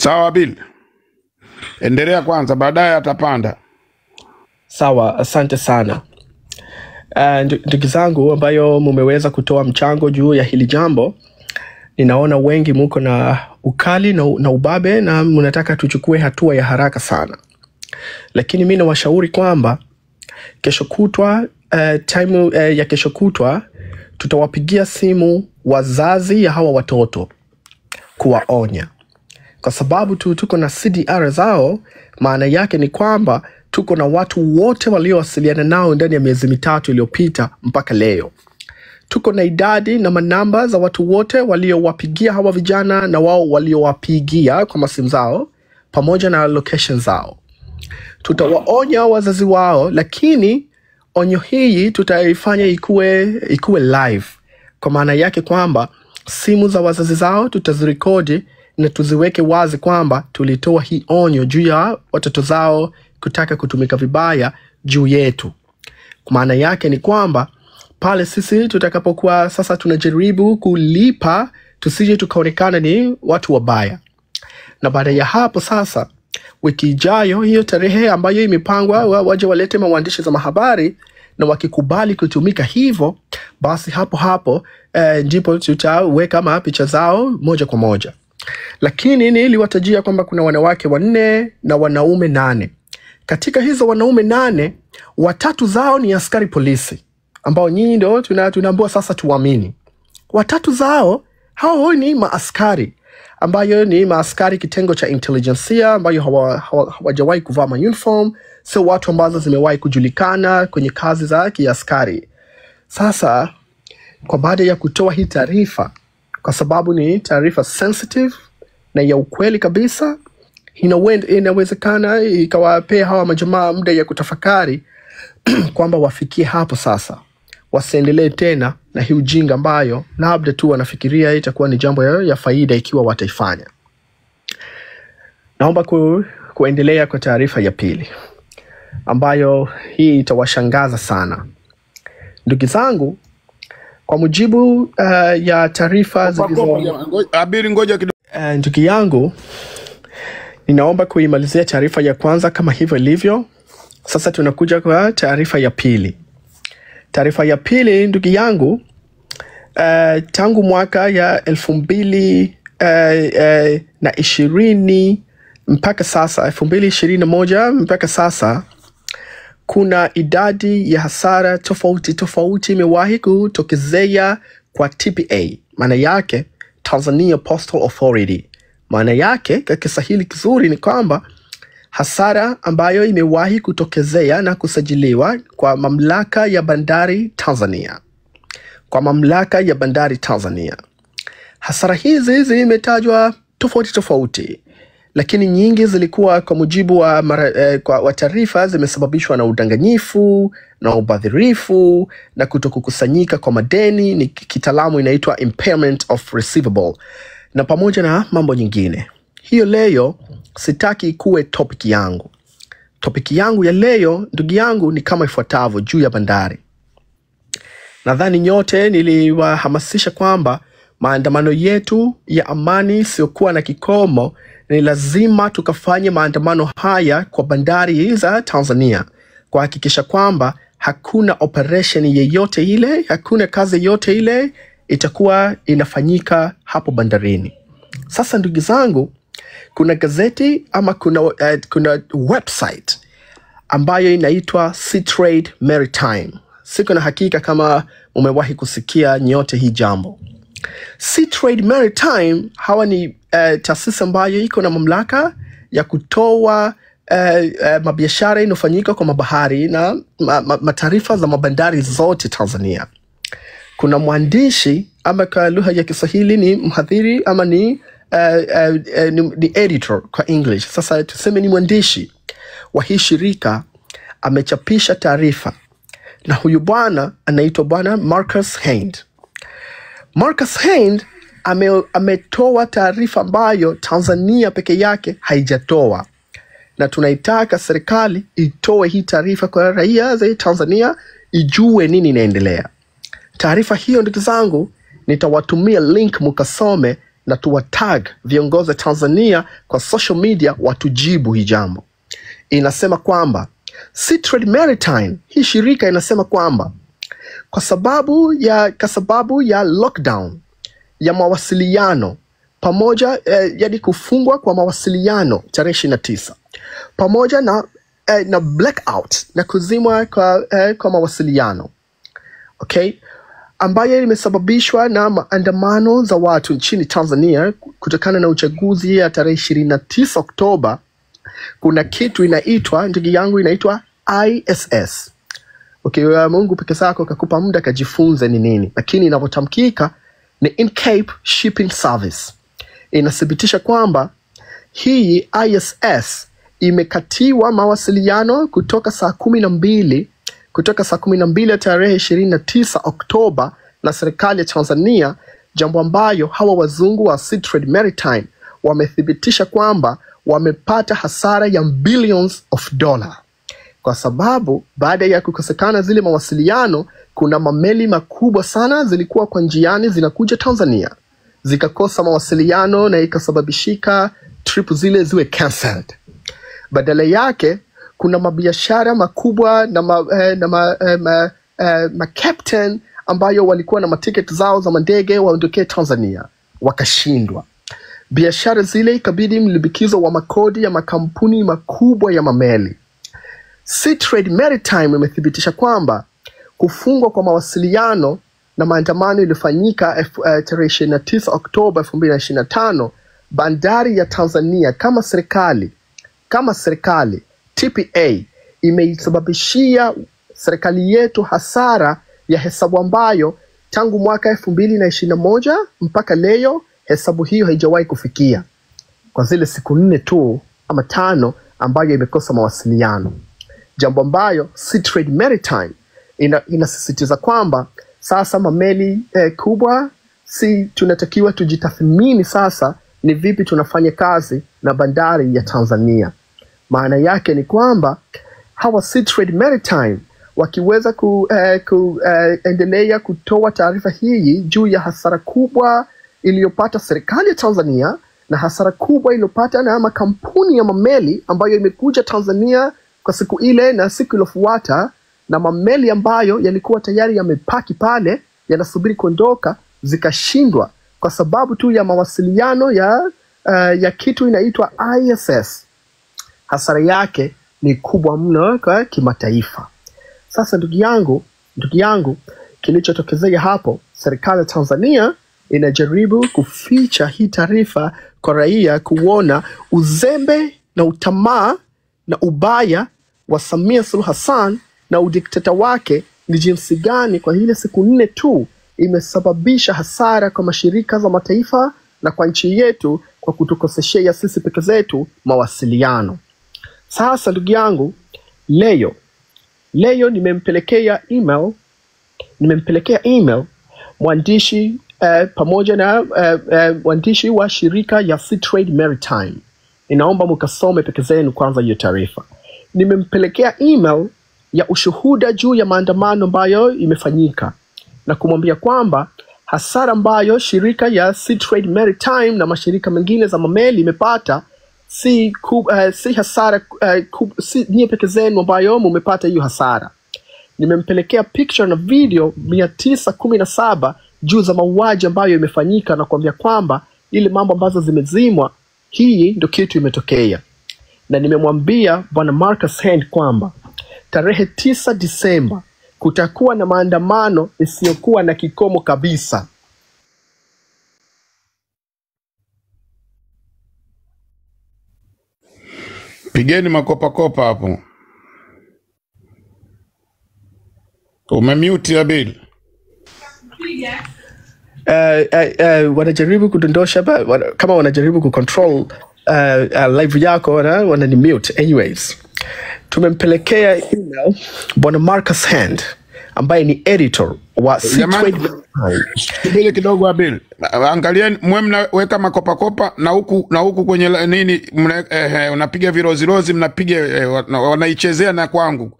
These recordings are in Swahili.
Sawa Bill. Endelea kwanza, baadaye atapanda. Sawa, asante sana. Ndugu zangu ambayo mumeweza kutoa mchango juu ya hili jambo, ninaona wengi muko na ukali na ubabe na mnataka tuchukue hatua ya haraka sana. Lakini mimi nawashauri kwamba kesho kutwa, ya kesho kutwa tutawapigia simu wazazi ya hawa watoto kuwaonya. Kwa sababu tuko na CDR zao, maana yake ni kwamba tuko na watu wote waliowasiliana nao ndani ya miezi 3 iliyopita mpaka leo. Tuko na idadi na manamba za watu wote waliowapigia hawa vijana na wao waliowapigia kwa masimu zao pamoja na location zao. Tutawaonya wazazi wao, lakini onyo hii tutaifanya ikuwe live. Kwa maana yake kwamba simu za wazazi zao tutazirekodi na tuziweke wazi kwamba tulitoa hii onyo juu ya watoto zao kutaka kutumika vibaya juu yetu. Kwa maana yake ni kwamba pale sisi tutakapokuwa sasa tunajaribu kulipa, tusije tukaonekana ni watu wabaya. Na baada ya hapo sasa, wiki ijayo, hiyo tarehe ambayo imepangwa waje walete mawaandishi za mahabari, na wakikubali kutumika hivyo, basi hapo ndipo tutaweka picha zao moja kwa moja. Lakini niliwatajia kwamba kuna wanawake 4 na wanaume 8. Katika hizo wanaume 8, 3 zao ni askari polisi, ambao nyinyi ndio tunaambiwa sasa tuamini. 3 zao hao ni maaskari, ambayo ni maaskari kitengo cha intelijensia, ambayo hawajawahi kuvaa uniform, sio watu ambazo zimewahi kujulikana kwenye kazi za kiaskari. Sasa kwa baada ya kutoa hii taarifa, kwa sababu ni taarifa sensitive na ya ukweli kabisa, inawezekana ikawapea hawa majamaa muda ya kutafakari kwamba wafikie hapo sasa, wasiendelee tena na hii ujinga ambayo labda tu wanafikiria itakuwa ni jambo ya faida ikiwa wataifanya. Naomba kuendelea kwa taarifa ya pili, ambayo hii itawashangaza sana. Ndugu zangu, kwa mujibu ya taarifa Abiri, ngoja kidogo. Ndugu yangu, ninaomba kuimalizia taarifa ya kwanza kama hivyo ilivyo. Sasa tunakuja kwa taarifa ya pili. Taarifa ya pili, ndugu yangu, tangu mwaka ya 2020 mpaka sasa, 2021 mpaka sasa, kuna idadi ya hasara tofauti imewahi kutokezea kwa TPA, maana yake Tanzania Postal Authority. Maana yake kwa Kiswahili kizuri ni kwamba hasara ambayo imewahi kutokezea na kusajiliwa kwa mamlaka ya bandari Tanzania. Kwa mamlaka ya bandari Tanzania. Hasara hizi zimetajwa tofauti, lakini nyingi zilikuwa kwa mujibu wa taarifa zimesababishwa na udanganyifu na ubadhirifu na kutokukusanyika kwa madeni, ni kitaalamu inaitwa impairment of receivable, na pamoja na mambo nyingine. Hiyo leo sitaki kuwe topic yangu. Topic yangu ya leo, ndugu yangu, ni kama ifuatavyo juu ya bandari. Nadhani nyote niliwahamasisha kwamba maandamano yetu ya amani siokuwa na kikomo, ni lazima tukafanye maandamano haya kwa bandari za Tanzania, kuhakikisha kwamba hakuna operation yeyote ile, hakuna kazi yote ile itakuwa inafanyika hapo bandarini. Sasa ndugu zangu, kuna gazeti ama kuna website ambayo inaitwa Seatrade Maritime. Siko na hakika kama umewahi kusikia nyote hii jambo. Seatrade Maritime hawa ni taasisi ambayo iko na mamlaka ya kutoa mabiashara inofanyika kwa mabahari na mataarifa za mabandari zote Tanzania. Kuna mwandishi, ama kwa lugha ya Kiswahili ni mhadhiri, ama ni editor kwa English. Sasa tuseme ni mwandishi wa hii shirika, amechapisha taarifa, na huyu bwana anaitwa bwana Marcus Hind. Marcus Hind ametoa taarifa ambayo Tanzania peke yake haijatoa, na tunaitaka serikali itoe hii taarifa kwa raia za Tanzania ijue nini inaendelea. Taarifa hiyo ndugu zangu nitawatumia link mukasome na tuwatag viongozi wa Tanzania kwa social media watujibu hii jambo. Inasema kwamba Seatrade Maritime, hii shirika inasema kwamba kwa sababu ya lockdown ya mawasiliano pamoja yani kufungwa kwa mawasiliano tarehe 29 pamoja na blackout na kuzimwa kwa mawasiliano, okay, ambayo imesababishwa na maandamano za watu nchini Tanzania kutokana na uchaguzi ya tarehe 29 Oktoba. Kuna kitu inaitwa, ndugu yangu, inaitwa ISS. Okay, Mungu peke zako kakupa muda kajifunze ni nini, lakini inavyotamkika ni In-Cape Shipping Service. Inathibitisha kwamba hii ISS imekatiwa mawasiliano kutoka saa 12 ya tarehe 29 Oktoba na serikali ya Tanzania, jambo ambayo hawa wazungu wa Seatrade Maritime wamethibitisha kwamba wamepata hasara ya billions of dollars. Kwa sababu baada ya kukosekana zile mawasiliano, kuna mameli makubwa sana zilikuwa kwa njiani zinakuja Tanzania, zikakosa mawasiliano na ikasababishika trip zile ziwe cancelled. Badala yake kuna mabiashara makubwa na captain ambayo walikuwa na matiketi zao za mandege waondokee Tanzania, wakashindwa. Biashara zile ikabidi mlibikizo wa makodi ya makampuni makubwa ya mameli. Seatrade Maritime imethibitisha kwamba kufungwa kwa mawasiliano na maandamano ilifanyika tarehe 29 Oktoba 2025, bandari ya Tanzania kama serikali TPA imeisababishia serikali yetu hasara ya hesabu ambayo tangu mwaka 2021 mpaka leo hesabu hiyo haijawahi kufikia, kwa zile siku 4 tu ama 5 ambayo imekosa mawasiliano. Jambo ambayo Seatrade Maritime inasisitiza kwamba sasa mameli kubwa tunatakiwa tujitathmini sasa ni vipi tunafanya kazi na bandari ya Tanzania. Maana yake ni kwamba hawa Seatrade Maritime wakiweza kuendelea kutoa taarifa hii juu ya hasara kubwa iliyopata serikali ya Tanzania na hasara kubwa iliyopata na makampuni ya mameli ambayo imekuja Tanzania kwa siku ile na siku iliyofuata, na mameli ambayo yalikuwa tayari yamepaki pale yanasubiri kuondoka, zikashindwa kwa sababu tu ya mawasiliano ya kitu inaitwa ISS. Hasara yake ni kubwa mno kwa kimataifa. Sasa ndugu yangu, kilichotokezea hapo, serikali ya Tanzania inajaribu kuficha hii taarifa kwa raia kuona uzembe na utamaa na ubaya wa Samia Suluhu Hassan na udikteta wake ni jinsi gani kwa hile siku 4 tu imesababisha hasara kwa mashirika za mataifa na kwa nchi yetu kwa kutukoseshea sisi peke zetu mawasiliano. Sasa ndugu yangu, leo nimempelekea email mwandishi pamoja na mwandishi wa shirika ya Seatrade Maritime. Ninaomba mkasome peke zenu kwanza hiyo taarifa. Nimempelekea email ya ushuhuda juu ya maandamano ambayo imefanyika na kumwambia kwamba hasara ambayo shirika ya Seatrade Maritime na mashirika mengine za mameli imepata si hasara si nyie peke zenu ambayo mmepata hiyo hasara. Nimempelekea picture na video 917 juu za mauaji ambayo imefanyika na kuambia kwamba ile mambo ambazo zimezimwa, hii ndio kitu imetokea. Na nimemwambia Bwana Marcus Hand kwamba tarehe 9 Disemba kutakuwa na maandamano isiyokuwa na kikomo kabisa. Pigeni makopa hapo. Umemute Abil. Wanajaribu kudondosha kama wanajaribu kucontrol live yako wanani-mute. Anyways, tumempelekea email Bwana Marcus Hand ambaye ni editor wa Seatrade. Subiri kidogo Abil. Angalieni mwe mnaweka makopa na huku kwenye nini unapiga virozi mnapiga wanaichezea na kwangu.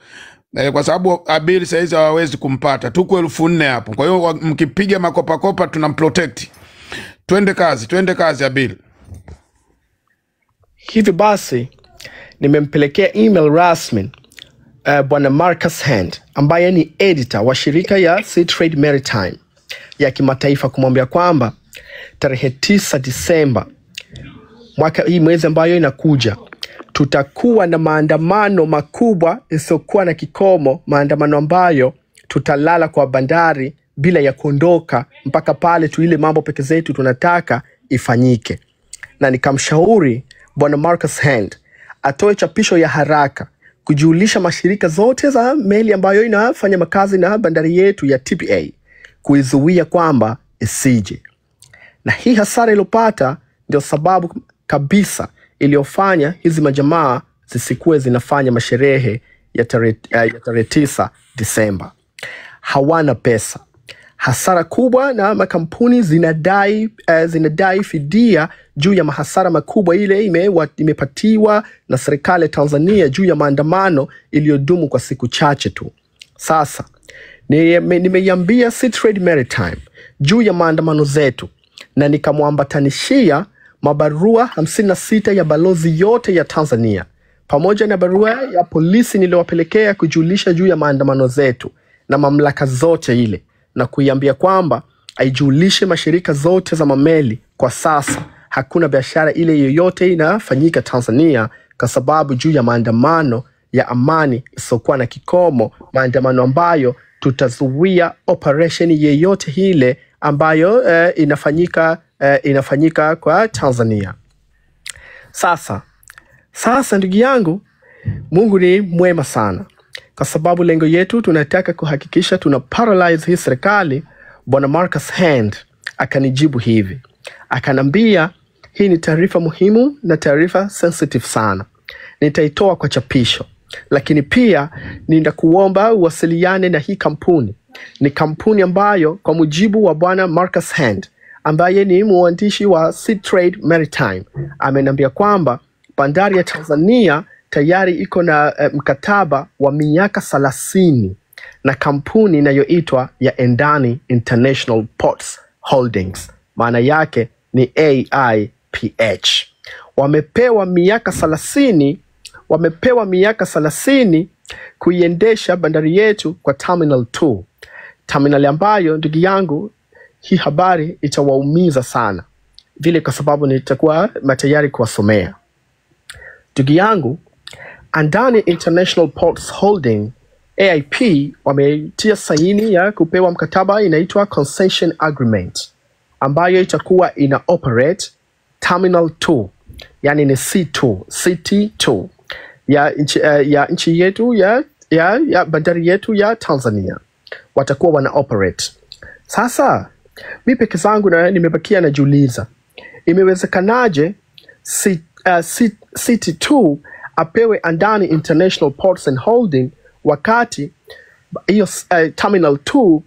Kwa sababu Abil saizi hawawezi kumpata. Tuko 1400 hapo. Kwa hiyo mkipiga makopa tunamprotect. Twende kazi Abel. Hivi basi nimempelekea email rasmi bwana Marcus Hand ambaye ni editor wa shirika ya Sea Trade Maritime ya kimataifa kumwambia kwamba tarehe 9 Disemba mwaka hii, mwezi ambayo inakuja, tutakuwa na maandamano makubwa isiyokuwa na kikomo, maandamano ambayo tutalala kwa bandari bila ya kuondoka mpaka pale tu ile mambo peke zetu tunataka ifanyike. Na nikamshauri bwana Marcus Hand atoe chapisho ya haraka kujulisha mashirika zote za meli ambayo inafanya makazi na bandari yetu ya TPA kuizuia kwamba isije. Na hii hasara iliyopata ndio sababu kabisa iliyofanya hizi majamaa zisikuwe zinafanya masherehe ya tarehe 9 Disemba. Hawana pesa. Hasara kubwa, na makampuni zinadai fidia juu ya mahasara makubwa ile imepatiwa na serikali ya Tanzania juu ya maandamano iliyodumu kwa siku chache tu. Sasa nimeiambia Sea Trade Maritime juu ya maandamano zetu, na nikamwambatanishia mabarua 56 ya balozi yote ya Tanzania pamoja na barua ya polisi niliowapelekea kujulisha juu ya maandamano zetu na mamlaka zote ile, na kuiambia kwamba aijulishe mashirika zote za mameli kwa sasa hakuna biashara ile yoyote inafanyika Tanzania kwa sababu juu ya maandamano ya amani isokuwa na kikomo, maandamano ambayo tutazuia operation yeyote ile ambayo inafanyika kwa Tanzania. Sasa ndugu yangu, Mungu ni mwema sana, kwa sababu lengo yetu tunataka kuhakikisha tuna paralyze hii serikali. Bwana Marcus Hand akanijibu hivi, akanambia hii ni taarifa muhimu na taarifa sensitive sana, nitaitoa kwa chapisho, lakini pia ninakuomba uwasiliane na hii kampuni. Ni kampuni ambayo kwa mujibu wa bwana Marcus Hand ambaye ni mwandishi wa Sea Trade Maritime amenambia kwamba bandari ya Tanzania tayari iko na mkataba wa miaka 30 na kampuni inayoitwa ya Endani International Ports Holdings, maana yake ni AIPH. Wamepewa miaka 30 kuiendesha bandari yetu kwa Terminal 2. Terminal ambayo ndugu yangu, hii habari itawaumiza sana vile, kwa sababu nitakuwa tayari kuwasomea. Ndugu yangu, Endani International Ports Holding AIP wametia saini ya kupewa mkataba inaitwa Concession Agreement ambayo itakuwa ina operate Terminal 2, yani ni CT2 ya nchi yetu ya bandari yetu ya Tanzania. Watakuwa wana operate. Sasa mimi peke zangu na nimebakia najiuliza, imewezekanaje CT2 apewe Endani International Ports and Holding wakati hiyo Terminal 2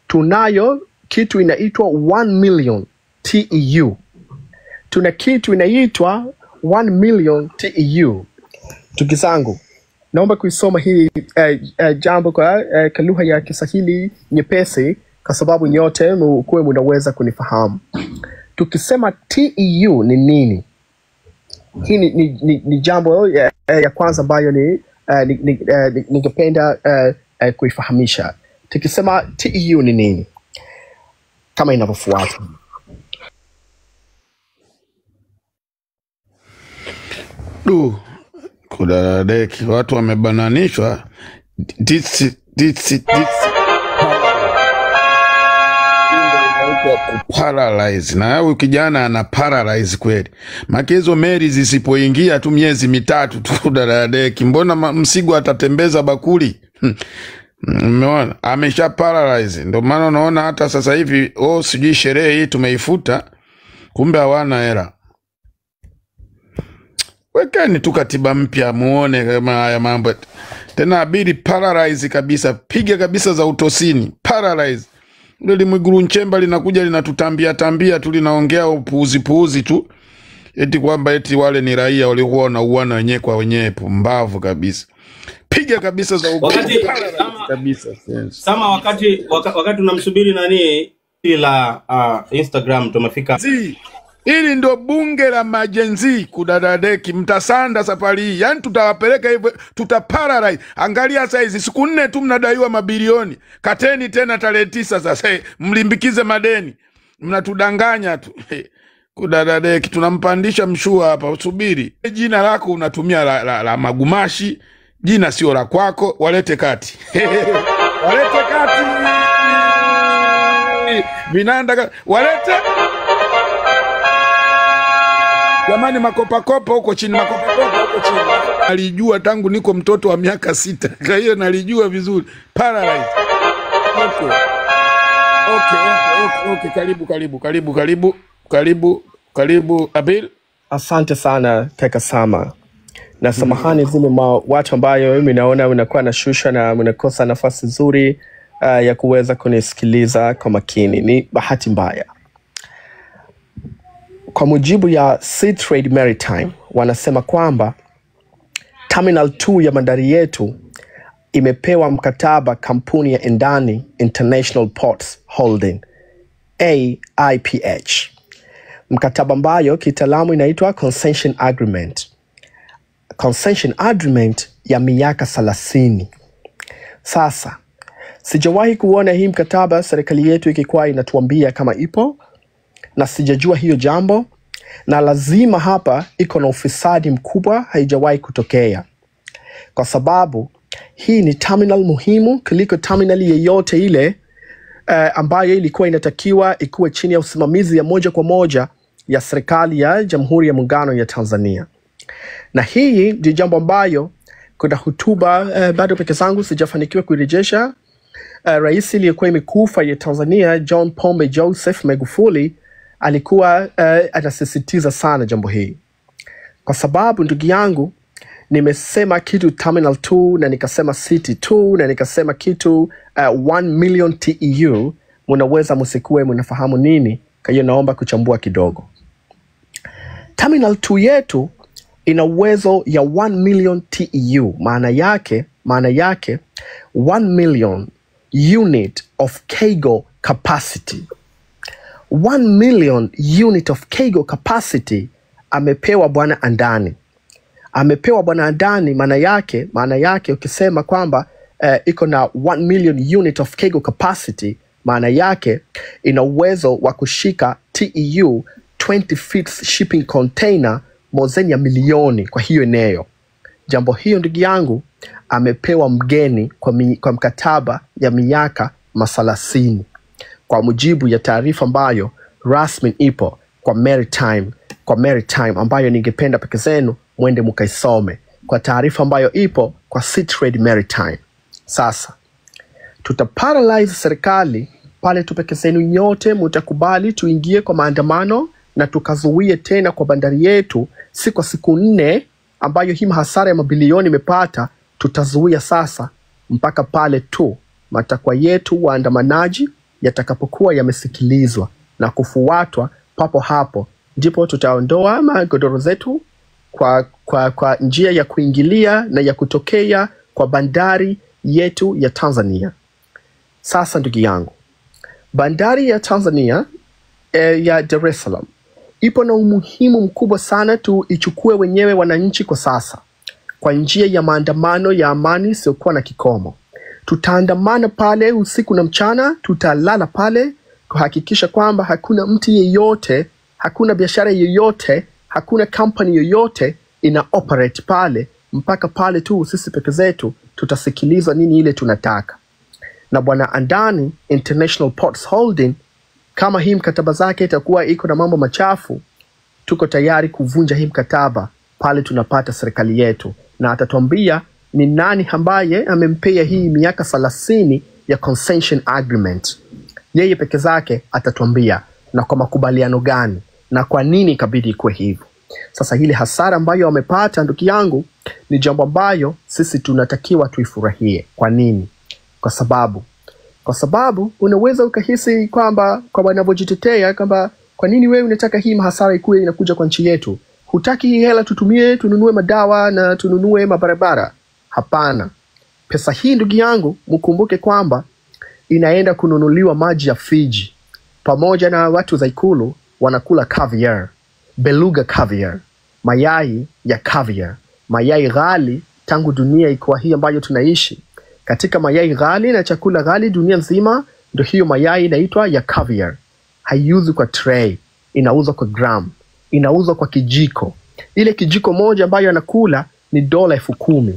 tunayo kitu inaitwa 1 million TEU. Tuna kitu inaitwa 1 million TEU. Tukizangu, naomba kuisoma hii jambo kwa lugha ya Kiswahili nyepesi, kwa sababu nyote mkuwe mnaweza kunifahamu. Tukisema TEU ni nini? Hii ni jambo ya kwanza ambayo ningependa kuifahamisha. Tukisema TEU ni nini? Kama inavyofuata. Kudadeki, watu wamebananishwa. Paralyze. Na huyu kijana ana paralyze kweli. Maki hizo meli zisipoingia tu miezi 3 tu dadadeki, mbona Msigo atatembeza bakuli? Umeona? Amesha paralyze. Ndio maana unaona hata sasa hivi sijui sherehe hii tumeifuta, kumbe hawana hela. Wekeni tu katiba mpya muone kama haya mambo. Tena abidi paralyze kabisa, piga kabisa za utosini, paralyze. Ndio Mwigulu Nchemba linakuja linatutambia tu, linaongea upuuzi tu. Eti kwamba eti wale ni raia walikuwa wanauana wenyewe kwa wenyewe, pumbavu kabisa. Piga kabisa za wakati kabisa. Sama wakati tunamsubiri nani ila Instagram tumefika. Hili ndo bunge la majenzi kudadadeki, mtasanda safari hii. Yani tutawapeleka hivyo, tutaparalyze. Angalia saizi, siku 4 tu mnadaiwa mabilioni. Kateni tena tarehe 9 sasa, mlimbikize madeni. Mnatudanganya tu. Kudadadeki, tunampandisha mshua hapa, usubiri. Jina lako unatumia la Magumashi, jina sio la kwako, walete kati. Walete kati. Vinanda, walete. Jamani, makopa huko chini, makopa huko chini. Alijua tangu niko mtoto wa miaka 6. Kwa hiyo nalijua vizuri. Paralyze. Okay. Karibu Abil. Asante sana kaka Sama. Na samahani zile watu ambayo mimi naona unakuwa na shusha na unakosa nafasi nzuri ya kuweza kunisikiliza kwa makini. Ni bahati mbaya. Kwa mujibu ya Seatrade Maritime, wanasema kwamba Terminal 2 ya bandari yetu imepewa mkataba kampuni ya Endani International Ports Holding, AIPH. Mkataba ambayo kitaalamu inaitwa Concession Agreement. Concession Agreement ya miaka 30. Sasa, sijawahi kuona hii mkataba serikali yetu ikikuwa inatuambia kama ipo, na sijajua hiyo jambo, na lazima hapa iko na ufisadi mkubwa, haijawahi kutokea. Kwa sababu hii ni terminal muhimu kuliko terminal yeyote ile ambayo ilikuwa inatakiwa ikuwe chini ya usimamizi ya moja kwa moja ya serikali ya Jamhuri ya Muungano ya Tanzania. Na hii ndio jambo ambayo kuna hotuba bado peke zangu sijafanikiwa kuirejesha. Rais aliyekuwa imekufa ya Tanzania John Pombe Joseph Magufuli alikuwa anasisitiza sana jambo hili. Kwa sababu ndugu yangu, nimesema kitu Terminal 2 na nikasema City 2 na nikasema kitu 1 million TEU, mnaweza msikuwe mnafahamu nini. Kwa hiyo naomba kuchambua kidogo. Terminal 2 yetu ina uwezo ya 1 million TEU. Maana yake 1 million unit of cargo capacity. 1 million unit of cargo capacity amepewa bwana Andani. Amepewa bwana Andani, maana yake ukisema kwamba iko na 1 million unit of cargo capacity, maana yake ina uwezo wa kushika TEU 20 feet shipping container mozeni ya milioni kwa hiyo eneo. Jambo hiyo ndugu yangu amepewa mgeni kwa mkataba ya miaka 30. Kwa mujibu ya taarifa ambayo rasmi ipo kwa Maritime ambayo ningependa peke zenu mwende mkaisome, kwa taarifa ambayo ipo kwa Seatrade Maritime. Sasa tutaparalyze serikali pale tu peke zenu nyote mtakubali tuingie kwa maandamano na tukazuie tena kwa bandari yetu si kwa siku 4 ambayo hii hasara ya mabilioni imepata. Tutazuia sasa mpaka pale tu matakwa yetu waandamanaji yatakapokuwa yamesikilizwa na kufuatwa. Papo hapo ndipo tutaondoa magodoro zetu kwa njia ya kuingilia na ya kutokea kwa bandari yetu ya Tanzania. Sasa ndugu yangu, bandari ya Tanzania ya Dar es Salaam ipo na umuhimu mkubwa sana tuichukue wenyewe wananchi kwa sasa. Kwa njia ya maandamano ya amani siokuwa na kikomo. Tutaandamana pale usiku na mchana, tutalala pale kuhakikisha kwamba hakuna mtu yeyote, hakuna biashara yoyote, hakuna company yoyote ina operate pale mpaka pale tu sisi peke zetu tutasikiliza nini ile tunataka. Na bwana Andani International Ports Holding, kama hii mkataba zake itakuwa iko na mambo machafu, tuko tayari kuvunja hii mkataba pale tunapata serikali yetu, na atatuambia ni nani ambaye amempea hii miaka 30 ya concession agreement. Yeye peke zake atatuambia na kwa makubaliano gani na kwa nini ikabidi ikuwe hivyo. Sasa hili hasara ambayo wamepata ndugu yangu ni jambo ambayo sisi tunatakiwa tuifurahie. Kwa nini? Kwa sababu unaweza ukahisi kwamba kwa wanavyojitetea kwamba kwa nini wewe unataka hii hasara ikuwe inakuja kwa nchi yetu? Hutaki hii hela tutumie tununue madawa na tununue mabarabara? Hapana. Pesa hii ndugu yangu mkumbuke kwamba inaenda kununuliwa maji ya Fiji. pamoja na watu za Ikulu wanakula caviar, beluga caviar, mayai ya caviar, mayai ghali tangu dunia ikuwa hii ambayo tunaishi. Katika mayai ghali na chakula ghali dunia nzima, ndio hiyo mayai inaitwa ya caviar. Haiuzwi kwa tray, inauzwa kwa gram, inauzwa kwa kijiko. Ile kijiko moja ambayo anakula ni $10,000.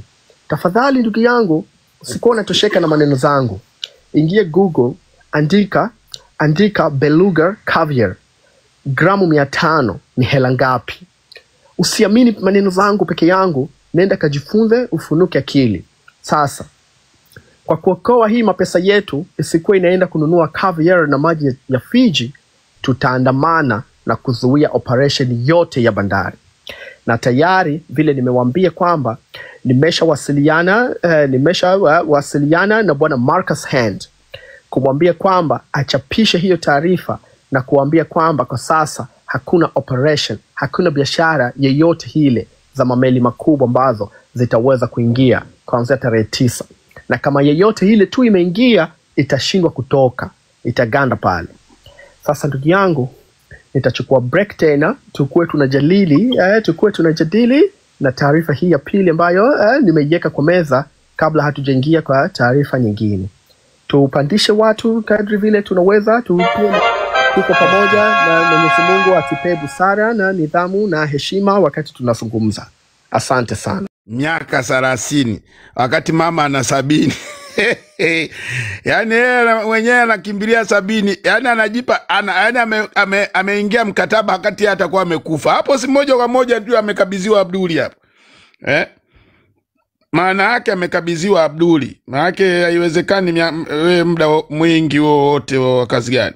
Tafadhali ndugu yangu, usikuwa unatosheka na maneno zangu. Ingia Google, andika beluga caviar. Gramu 500 ni hela ngapi? Usiamini maneno zangu peke yangu, nenda kajifunze, ufunuke akili. Sasa, kwa kuokoa hii mapesa yetu, isikuwa inaenda kununua caviar na maji ya Fiji, tutaandamana na kuzuia operation yote ya bandari. Na tayari vile nimewaambia kwamba nimeshawasiliana na bwana Marcus Hand kumwambia kwamba achapishe hiyo taarifa na kuambia kwamba kwa sasa hakuna operation, hakuna biashara yeyote hile za mameli makubwa ambazo zitaweza kuingia kuanzia tarehe 9. Na kama yeyote hile tu imeingia, itashindwa kutoka, itaganda pale. Sasa ndugu yangu, nitachukua break tena, tukue tunajadili na taarifa hii ya pili ambayo nimeiweka kwa meza kabla hatujaingia kwa taarifa nyingine. Tupandishe watu kadri vile tunaweza, tuko pamoja, na Mwenyezi Mungu atupe busara na nidhamu na heshima wakati tunazungumza. Asante sana. Miaka 30 wakati mama ana 70. Yani yeye mwenyewe anakimbilia 70, yani anajipa yani ameingia mkataba wakati atakuwa amekufa. Hapo si moja kwa moja ndio amekabidhiwa Abduli hapo. Maana yake amekabidhiwa Abduli. Maana yake haiwezekani muda mwingi wote wa kazi gani.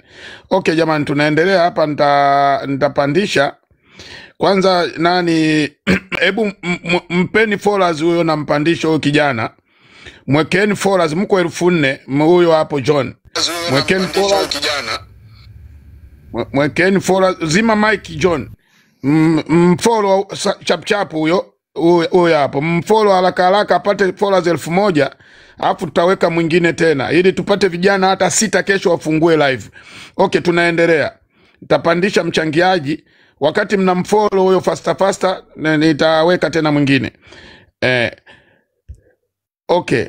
Okay jamani, tunaendelea hapa, nitapandisha kwanza nani hebu mpeni followers huyo na mpandisho huyo kijana. Mwekeni followers, mko 1400 huyo hapo John. Mwekeni followers kijana. Mwekeni followers, zima mic John. Mfollow chap huyo hapo. Mfollow haraka apate followers 1000, alafu tutaweka mwingine tena ili tupate vijana hata 6 kesho wafungue live. Okay, tunaendelea. Nitapandisha mchangiaji wakati mnamfollow huyo faster nitaweka tena mwingine. Okay.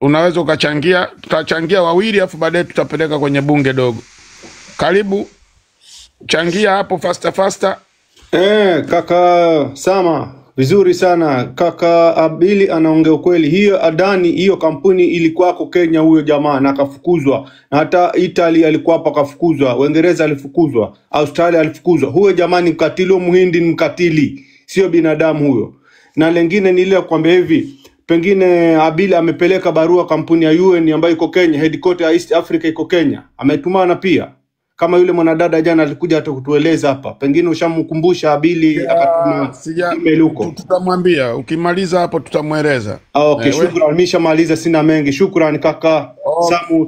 Unaweza ukachangia, tutachangia wawili afu baadaye tutapeleka kwenye bunge dogo. Karibu changia hapo faster. Kaka Sama, vizuri sana. Kaka Abili anaongea ukweli. Hiyo Adani, hiyo kampuni ilikuwa hapo Kenya, huyo jamaa na akafukuzwa. Na hata Italy alikuwa hapa akafukuzwa, Uingereza alifukuzwa, Australia alifukuzwa. Huyo jamaa ni mkatili, Muhindi ni mkatili, sio binadamu huyo. Na lengine ni ile kuambia hivi, pengine Abili amepeleka barua kampuni ya UN ambayo iko Kenya, headquarter ya East Africa iko Kenya. Ametumana pia. Kama yule mwanadada jana alikuja hata kutueleza hapa. Pengine ushamkumbusha Abili akatuma email huko. Tutamwambia, ukimaliza hapo tutamueleza. Okay, shukrani, nimeshamaliza, sina mengi. Shukrani kaka Samu,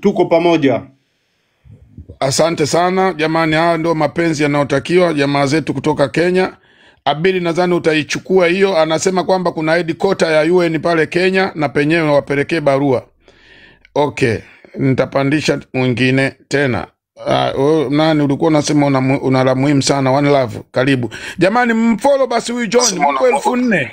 tuko pamoja. Asante sana jamani, hao ndio mapenzi yanayotakiwa jamaa zetu kutoka Kenya. Abili nadhani utaichukua hiyo, anasema kwamba kuna headquarter ya UN pale Kenya na penyewe wapelekee barua. Okay, nitapandisha mwingine tena. Nani ulikuwa unasema una la muhimu sana, One Love, karibu. Jamani mfollow basi huyu John, mko 1400.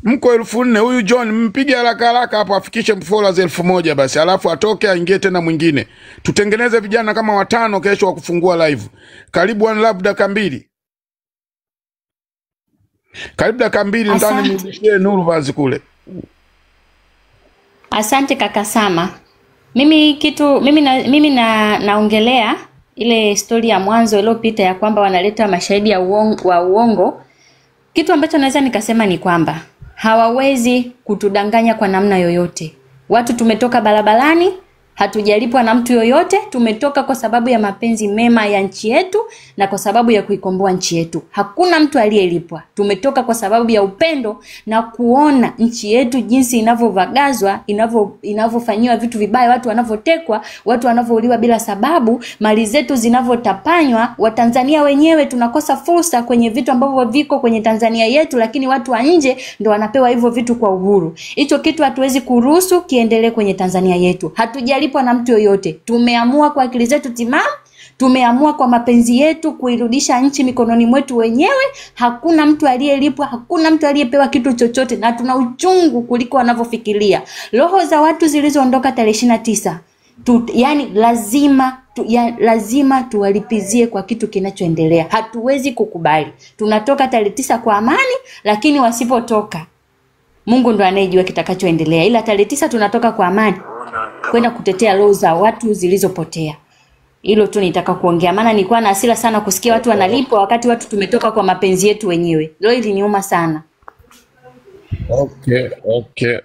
Mko 1400 huyu John, mpige haraka hapo afikishe followers 1000 basi, alafu atoke aingie tena mwingine. Tutengeneze vijana kama 5 kesho wa kufungua live. Karibu One Love, dakika 2. Karibu dakika 2 ndani nirudishie Nuru vazi kule. Asante kaka Sama. Mimi naongelea ile story ya mwanzo iliyopita ya kwamba wanaleta mashahidi ya uongo. Kitu ambacho naweza nikasema ni kwamba hawawezi kutudanganya kwa namna yoyote. Watu tumetoka barabarani, hatujalipwa na mtu yoyote, tumetoka kwa sababu ya mapenzi mema ya nchi yetu na kwa sababu ya kuikomboa nchi yetu. Hakuna mtu aliyelipwa. Tumetoka kwa sababu ya upendo na kuona nchi yetu jinsi inavyovagazwa, inavyofanywa vitu vibaya, watu wanavyotekwa, watu wanavyouliwa bila sababu, mali zetu zinavyotapanywa. Watanzania wenyewe tunakosa fursa kwenye vitu ambavyo viko kwenye Tanzania yetu, lakini watu wa nje ndio wanapewa hivyo vitu kwa uhuru. Hicho kitu hatuwezi kuruhusu kiendelee kwenye Tanzania yetu. Hatujalipwa hatujalipwa na mtu yoyote. Tumeamua kwa akili zetu timamu, tumeamua kwa mapenzi yetu kuirudisha nchi mikononi mwetu wenyewe. Hakuna mtu aliyelipwa, hakuna mtu aliyepewa kitu chochote, na tuna uchungu kuliko wanavyofikiria. Roho za watu zilizoondoka tarehe 29 yani lazima tuwalipizie kwa kitu kinachoendelea. Hatuwezi kukubali. Tunatoka tarehe 9 kwa amani, lakini wasipotoka, Mungu ndo anayejua kitakachoendelea. Ila tarehe 9 tunatoka kwa amani kwenda kutetea roho za watu zilizopotea. Hilo tu nitaka kuongea, maana nilikuwa na hasira sana kusikia watu wanalipwa wakati watu tumetoka kwa mapenzi yetu wenyewe. Leo iliniuma sana.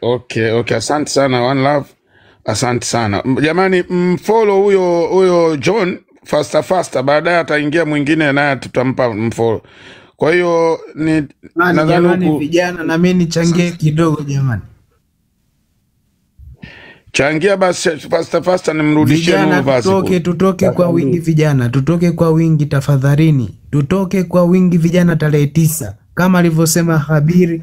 Okay. Asante sana, One Love. Asante sana. Jamani, mfollow huyo John faster. Baadaye ataingia mwingine naye tutampa mfollow. Kwa hiyo nadhani huku vijana na mimi nichangie kidogo jamani. Changia basi faster nimrudishie Nuru basi. Tutoke kwa wingi vijana, tutoke kwa wingi tafadhalini. Tutoke kwa wingi vijana tarehe 9 kama alivyosema Habiri.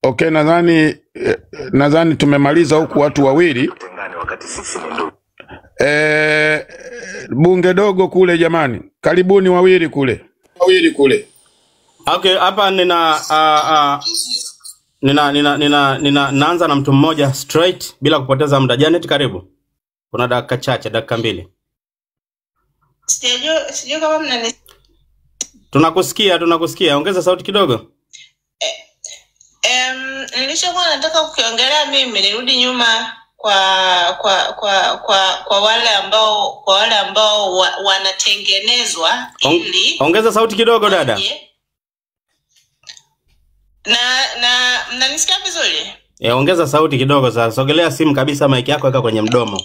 Okay, nadhani tumemaliza huku watu wawili. Bunge dogo kule jamani. Karibuni wawili kule. Okay, hapa naanza na mtu mmoja straight bila kupoteza muda. Janet, karibu. Kuna dakika chache, dakika 2. Sijui kama mnani. Tunakusikia. Ongeza sauti kidogo. Nilichokuwa nataka kukiongelea mimi, nirudi nyuma kwa wale ambao wanatengenezwa ili. Ongeza sauti kidogo dada. Na mnanisikia vizuri? Ongeza sauti kidogo sasa. Sogelea simu kabisa, mic yako weka kwenye mdomo.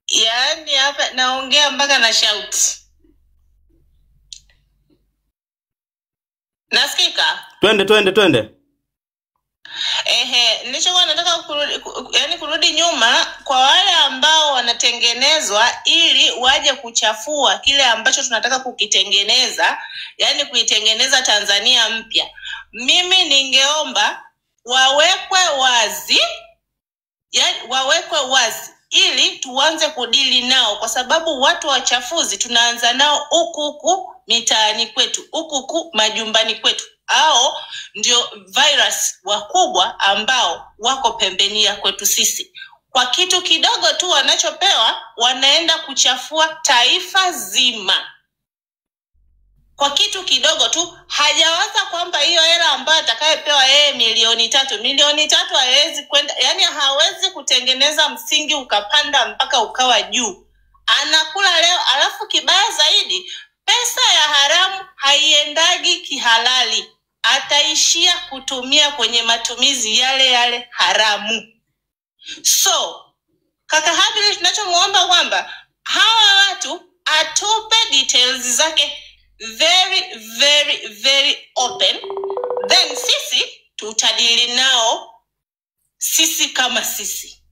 Yaani hapa naongea mpaka na shout. Nasikika? Twende. Nilichokuwa nataka kurudi nyuma kwa wale ambao wanatengenezwa ili waje kuchafua kile ambacho tunataka kukitengeneza, yani kuitengeneza Tanzania mpya. Mimi ningeomba wawekwe wazi ili tuanze kudili nao, kwa sababu watu wachafuzi tunaanza nao huku mitaani kwetu, huku majumbani kwetu. Hao ndio virus wakubwa ambao wako pembeni ya kwetu sisi. Kwa kitu kidogo tu wanachopewa wanaenda kuchafua taifa zima. Kwa kitu kidogo tu, hajawaza kwamba hiyo hela ambayo atakayepewa yeye milioni 3 hawezi kwenda, yani hawezi kutengeneza msingi ukapanda mpaka ukawa juu. Anakula leo, alafu kibaya zaidi, pesa ya haramu haiendagi kihalali. Ataishia kutumia kwenye matumizi yale haramu. So, kaka Habili tunachomuomba kwamba hawa watu atupe details zake very open, then sisi tutadili nao sisi kama sisi.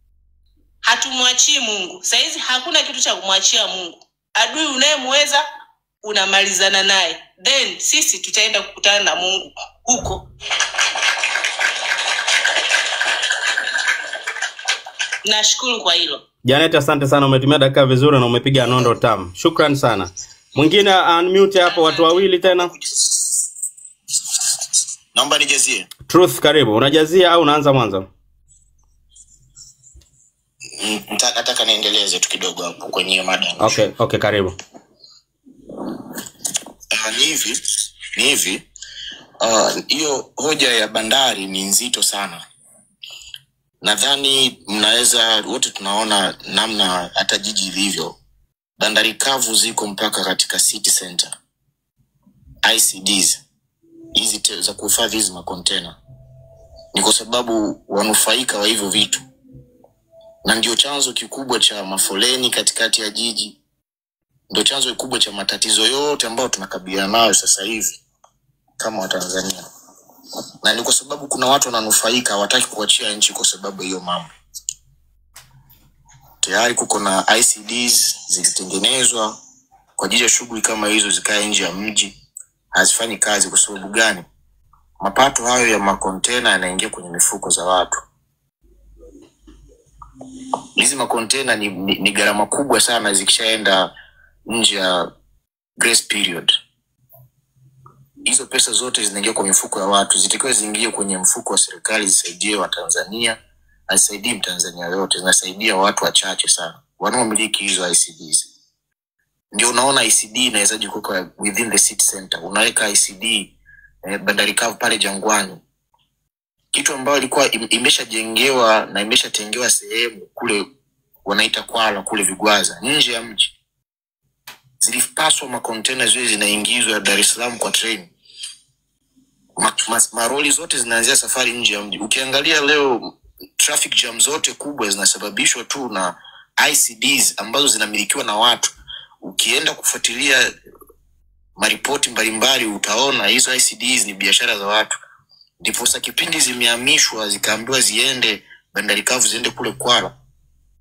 Hatumwachii Mungu. Saizi hakuna kitu cha kumwachia Mungu. Adui unayemweza unamalizana naye, then sisi tutaenda kukutana na Mungu huko. Nashukuru kwa hilo. Janet, asante sana, umetumia dakika vizuri na umepiga nondo tamu. Shukran sana. Mwingine unmute hapo, watu wawili tena. Naomba nijazie. Truth, karibu. Unajazia au unaanza mwanzo? Nataka niendeleze tu kidogo hapo kwenye mada. Okay, karibu. Ni hivi. Hiyo hoja ya bandari ni nzito sana. Nadhani mnaweza wote tunaona namna hata jiji lilivyo. Bandari kavu ziko mpaka katika city center. ICDs hizi za kuhifadhi hizi makontena. Ni kwa sababu wanufaika wa hivyo vitu. Na ndio chanzo kikubwa cha mafoleni katikati ya jiji. Ndio chanzo kikubwa cha matatizo yote ambayo tunakabiliana nayo sasa hivi kama Watanzania. Na ni kwa sababu kuna watu wananufaika, hawataki kuachia nchi kwa sababu hiyo mambo. Tayari kuko na ICDs zilitengenezwa kwa ajili ya shughuli kama hizo, zikae nje ya mji. Hazifanyi kazi kwa sababu gani? mapato hayo ya makontena yanaingia kwenye mifuko za watu. Hizi makontena ni gharama kubwa sana zikishaenda nje ya grace period. Hizo pesa zote zinaingia kwa mifuko ya watu, zitakiwa ziingie kwenye mfuko wa serikali zisaidie wa Tanzania, zisaidie Mtanzania yote, zinasaidia watu wachache sana wanaomiliki hizo ICDs. Ndio unaona ICD inaweza jikuka within the city center. Unaweka ICD bandari kavu pale Jangwani. Kitu ambayo ilikuwa imeshajengewa na imeshatengewa sehemu kule wanaita Kwala kule Vigwaza nje ya mji. Zilipaswa makontena zote zinaingizwa Dar es Salaam kwa train. Maroli zote zinaanzia safari nje ya mji. Ukiangalia leo traffic jam zote kubwa zinasababishwa tu na ICDs ambazo zinamilikiwa na watu. Ukienda kufuatilia maripoti mbalimbali utaona hizo ICDs ni biashara za watu. Ndipo sasa kipindi zimehamishwa zikaambiwa ziende bandari kavu ziende kule Kwala.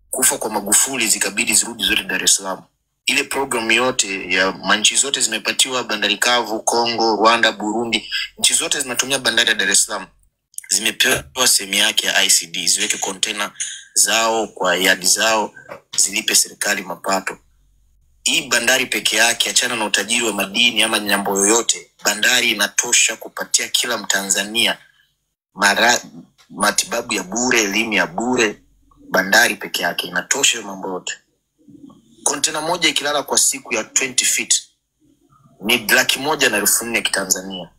Kufa kwa Magufuli zikabidi zirudi zote Dar es Salaam. Ile program yote ya manchi zote zimepatiwa bandari kavu, Kongo, Rwanda, Burundi, nchi zote zinatumia bandari ya Dar es Salaam. Zimepewa sehemu yake ya ICD, ziweke container zao kwa yadi zao, zilipe serikali mapato. Hii bandari peke yake, achana na utajiri wa madini ama nyambo yoyote, bandari inatosha kupatia kila Mtanzania matibabu ya bure, elimu ya bure. Bandari peke yake inatosha mambo yote. Container moja ikilala kwa siku ya 20 feet ni 1,400,000 Kitanzania.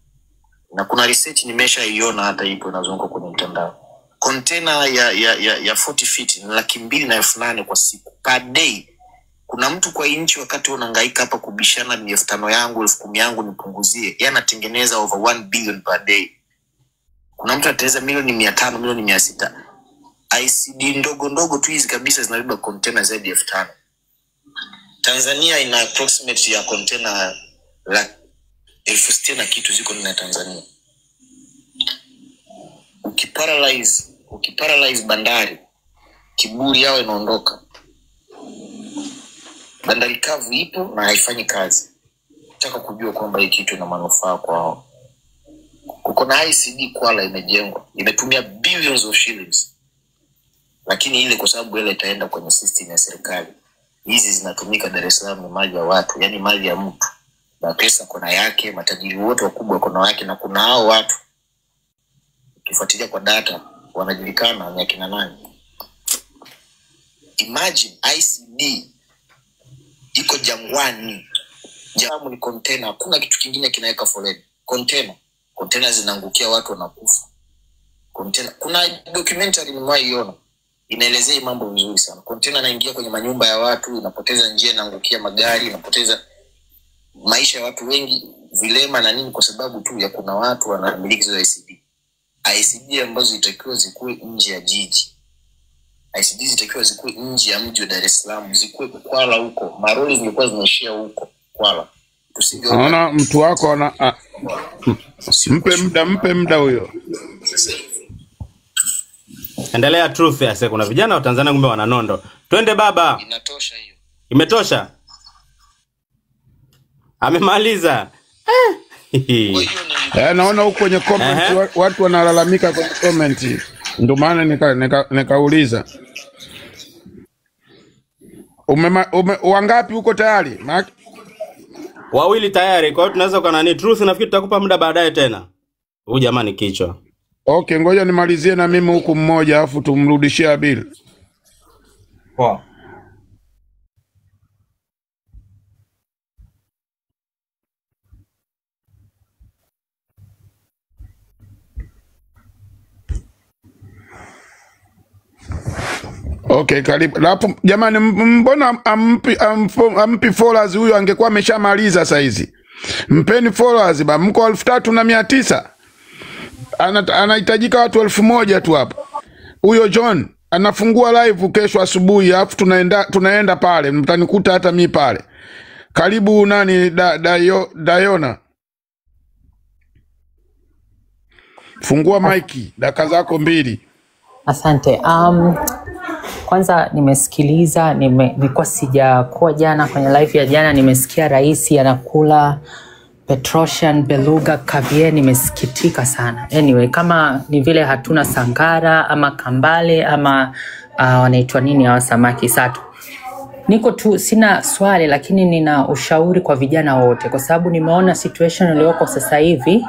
Na kuna research nimeshaiona hata ipo inazunguka kwenye mtandao. Container ya 40 feet ni 2,800,000 kwa siku per day. Kuna mtu kwa inchi wakati unahangaika hapa kubishana 5,000 yangu 10,000 yangu nipunguzie, yeye anatengeneza over 1 billion per day. Kuna mtu ataweza milioni 500, milioni 600. ICD ndogo ndogo tu hizi kabisa zinabeba container zaidi ya 5,000. Tanzania ina approximate ya container 60,000 kitu ziko ndani ya Tanzania. Ukiparalyze bandari, kiburi yao inaondoka. Bandari kavu ipo na haifanyi kazi. Nataka kujua kwamba hii kitu ina manufaa kwao. Kuko na ICD Kwala imejengwa, imetumia billions of shillings. Lakini ile kwa sababu ile itaenda kwenye system ya serikali. Hizi zinatumika Dar es Salaam ni mali ya watu, yani mali ya mtu. Na pesa kuna yake, matajiri wote wakubwa kuna yake, na kuna hao watu. Ukifuatilia kwa data wanajulikana ni akina nani. Imagine ICD iko Jangwani. Jamu ni container, hakuna kitu kingine kinaweka foleni. Container zinaangukia watu wanakufa. Kuna documentary nimewaiona inaelezea mambo vizuri sana. Container inaingia kwenye manyumba ya watu, inapoteza njia, inaangukia magari, inapoteza maisha ya watu wengi, vilema na nini, kwa sababu tu ya kuna watu wanamiliki hizo ICD. ICD ambazo zitakiwa zikuwe nje ya jiji. ICD zitakiwa zikuwe nje ya mji wa Dar es Salaam, zikuwe Kwala huko. Maroli zilikuwa zinaishia huko Kwala. Unaona mtu wako ana mpe muda huyo. Endelea Truth ya kuna vijana wa Tanzania kumbe wananondo. Twende baba. Inatosha hiyo. Imetosha. Amemaliza. Naona huko kwenye comment watu wanalalamika kwenye comment. Ndio maana nikauliza. Wangapi huko tayari? Wawili tayari. Kwa hiyo tunaweza kwa nani Truth, nafikiri tutakupa muda baadaye tena. Huyu jamani kichwa. Okay, ngoja nimalizie na mimi huku mmoja afu tumrudishie Abil. Poa. Okay, karibu. Hapo jamani, mbona ampi followers huyo? Angekuwa ameshamaliza saa hizi. Mpeni followers ba, mko 3,900. Anahitajika watu 1,000 tu hapa. Huyo John anafungua live kesho asubuhi, afu tunaenda pale, mtanikuta hata mimi pale. Karibu nani Dayona. Fungua maiki, dakika zako 2. Asante. Kwanza nimesikiliza, nilikuwa sijakuwa jana kwenye live ya jana, nimesikia rais anakula Petrosian Beluga Caviar nimesikitika sana. Anyway, kama ni vile hatuna sangara ama kambale ama wanaitwa nini hawa samaki sato. Niko tu sina swali, lakini nina ushauri kwa vijana wote, kwa sababu nimeona situation iliyoko sasa hivi.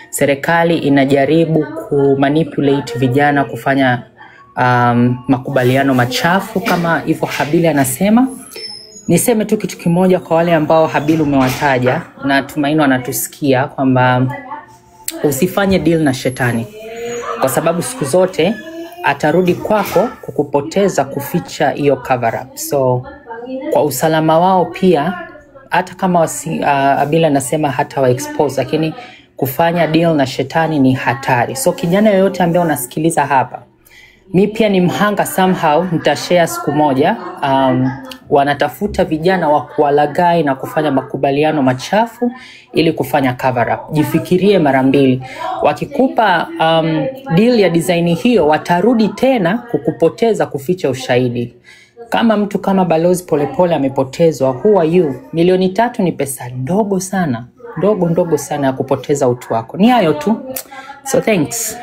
Serikali inajaribu kumanipulate vijana kufanya makubaliano machafu kama hivyo Habili anasema. Niseme tu kitu kimoja kwa wale ambao Habili umewataja, na Tumaini anatusikia, kwamba usifanye deal na shetani, kwa sababu siku zote atarudi kwako kukupoteza, kuficha hiyo cover up. So kwa usalama wao pia, hata kama Habili anasema hata wa expose, lakini kufanya deal na shetani ni hatari. So kijana yoyote ambaye unasikiliza hapa, mi pia ni mhanga somehow, nitashare siku moja. Wanatafuta vijana wa kuwalagai na kufanya makubaliano machafu ili kufanya cover up. Jifikirie mara mbili. Wakikupa deal ya design hiyo, watarudi tena kukupoteza, kuficha ushahidi. Kama mtu kama Balozi Polepole amepotezwa, who are you? 3 milioni ni pesa ndogo sana. Ndogo sana ya kupoteza utu wako. Ni hayo tu. So thanks.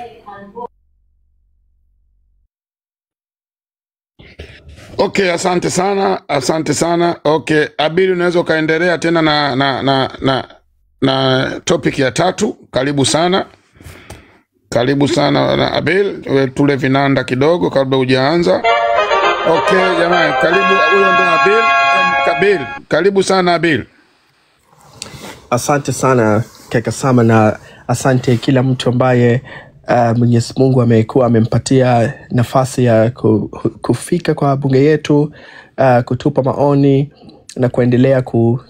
Okay, asante sana. Okay, Habili unaweza ukaendelea tena na topic ya 3. Karibu sana na Habili, tule vinanda kidogo kabla hujaanza. Okay, jamani, karibu. Huyo ndo Habili. Karibu sana Habili. Asante sana kaka Sama, na asante kila mtu ambaye Mwenyezi Mungu amempatia nafasi ya kufika kwa bunge yetu, kutupa maoni na kuendelea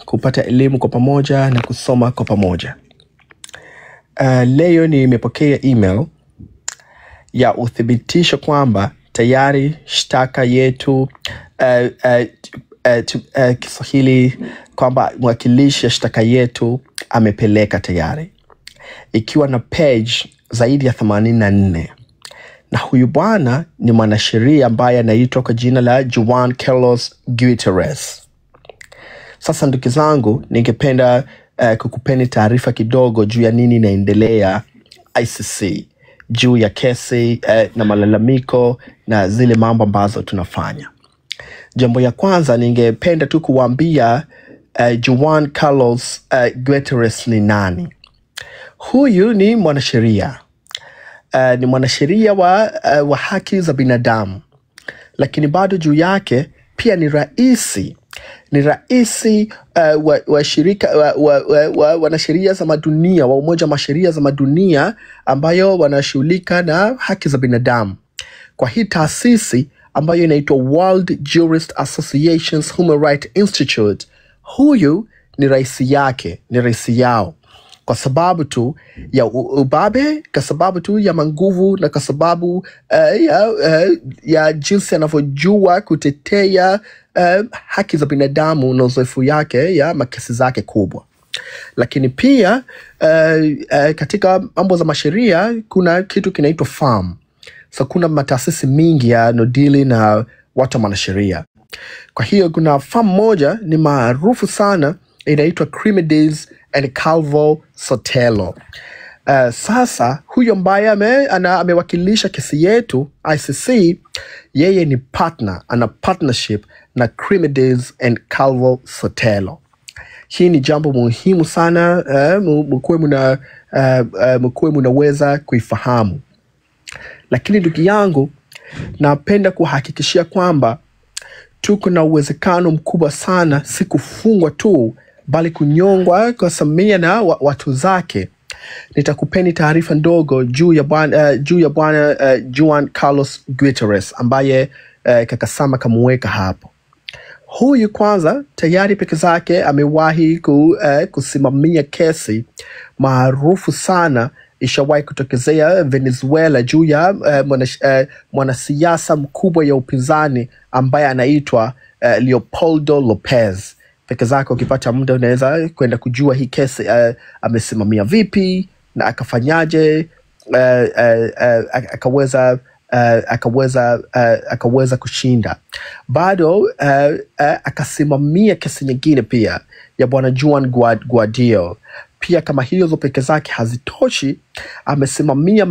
kupata elimu kwa pamoja na kusoma kwa pamoja. Leo nimepokea email ya uthibitisho kwamba tayari shtaka yetu Kiswahili, kwamba mwakilishi shtaka yetu amepeleka tayari, ikiwa na page zaidi ya 84. Na huyu bwana ni mwanasheria ambaye anaitwa kwa jina la Juan Carlos Gutierrez. Sasa ndugu zangu, ningependa kukupeni taarifa kidogo juu ya nini inaendelea ICC, juu ya kesi na malalamiko na zile mambo ambazo tunafanya. Jambo ya kwanza, ningependa tu kuwaambia Juan Carlos Gutierrez ni nani. Huyu ni mwanasheria. Ni mwanasheria wa haki za binadamu, lakini bado juu yake pia ni raisi wa shirika wanasheria za madunia, wa umoja wa masheria za madunia, ambayo wanashughulika na haki za binadamu. Kwa hii taasisi ambayo inaitwa World Jurist Association's Human Rights Institute, huyu ni raisi yao. Kwa sababu tu ya ubabe, kwa sababu tu ya manguvu, na kwa sababu ya jinsi anavyojua kutetea haki za binadamu na uzoefu yake ya makesi zake kubwa. Lakini pia katika mambo za masheria kuna kitu kinaitwa farm. So kuna mataasisi mingi ya nodili na watu wa manasheria. Kwa hiyo kuna farm moja ni maarufu sana, inaitwa Crimides and Calvo Sotelo. Sasa huyo ambaye amewakilisha kesi yetu ICC, yeye ni ana partnership na Crimides and Calvo Sotelo. Hii ni jambo muhimu sana, mkuwe munaweza kuifahamu. Lakini ndugu yangu, napenda kuhakikishia kwamba tuko na uwezekano mkubwa sana si kufungwa tu, bali kunyongwa kwa Samia na watu zake. Nitakupeni taarifa ndogo juu ya bwana Juan Carlos Gutierrez, ambaye kaka Sama kamuweka hapo. Huyu kwanza tayari peke zake amewahi kusimamia kesi maarufu sana ishawahi kutokezea Venezuela juu ya mwanasiasa mkubwa ya upinzani ambaye anaitwa Leopoldo Lopez. Peke zake ukipata muda unaweza kwenda kujua hii kesi amesimamia vipi na akafanyaje, akaweza akaweza kushinda. Bado akasimamia kesi nyingine pia ya bwana Juan Guaido. Pia kama hizo peke zake hazitoshi, amesimamia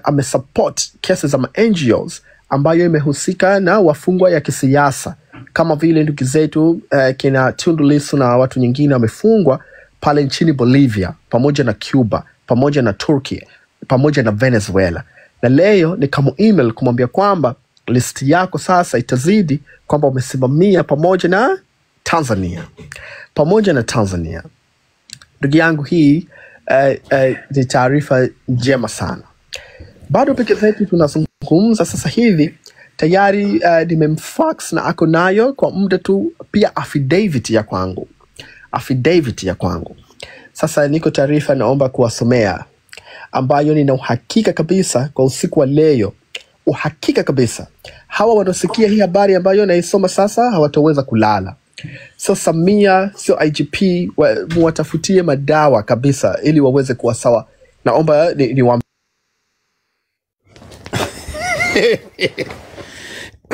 amesupport kesi za NGOs ambayo imehusika na wafungwa ya kisiasa, kama vile ndugu zetu kina Tundu Lissu na watu nyingine wamefungwa pale nchini Bolivia, pamoja na Cuba, pamoja na Turkey, pamoja na Venezuela. Na leo ni kama email kumwambia kwamba listi yako sasa itazidi, kwamba umesimamia pamoja na Tanzania. Ndugu yangu, hii ni taarifa njema sana. Bado peke zetu tunazungumza sasa hivi, tayari nimemfax na ako nayo kwa muda tu pia affidavit ya kwangu. Sasa niko taarifa naomba kuwasomea, ambayo nina uhakika kabisa kwa usiku wa leo, uhakika kabisa hawa wanaosikia hii habari ambayo naisoma sasa hawataweza kulala. So Samia, sio IGP, muwatafutie madawa kabisa ili waweze kuwa sawa. Naomba ni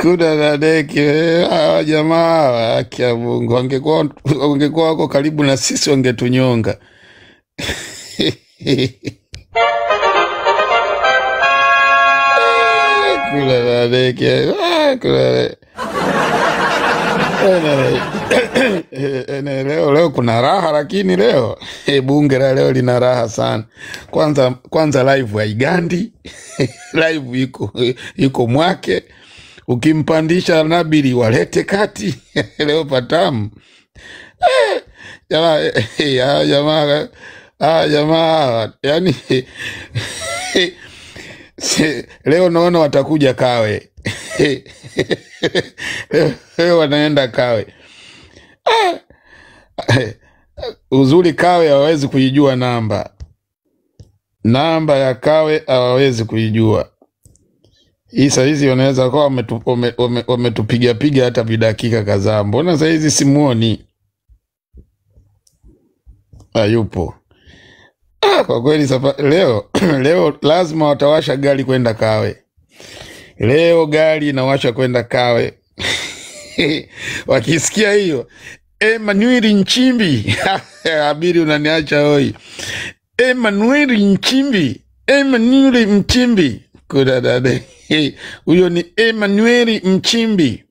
Kuda na deke, jamaa haki ya Mungu, wangekuwa wako karibu na sisi wangetunyonga. Kuda na deke, leo kuna raha, lakini leo bunge la leo lina raha sana. Kwanza live haigandi. Live iko mwake. Ukimpandisha Nabili walete kati. Leo patamu. Jamaa yani leo naona watakuja Kawe. Leo wanaenda Kawe. Uzuri Kawe hawawezi kuijua namba ya Kawe hawawezi kuijua. Hii saizi wanaweza kwa wametupiga hata vidakika kadhaa. Mbona saizi simuoni? Hayupo. Kwa kweli leo lazima watawasha gari kwenda Kawe. Leo gari inawasha kwenda Kawe. Wakisikia hiyo, Emmanuel Nchimbi. Abiri unaniacha hoi. Emmanuel Nchimbi. Kudadade. Huyo ni Emmanuel Nchimbi.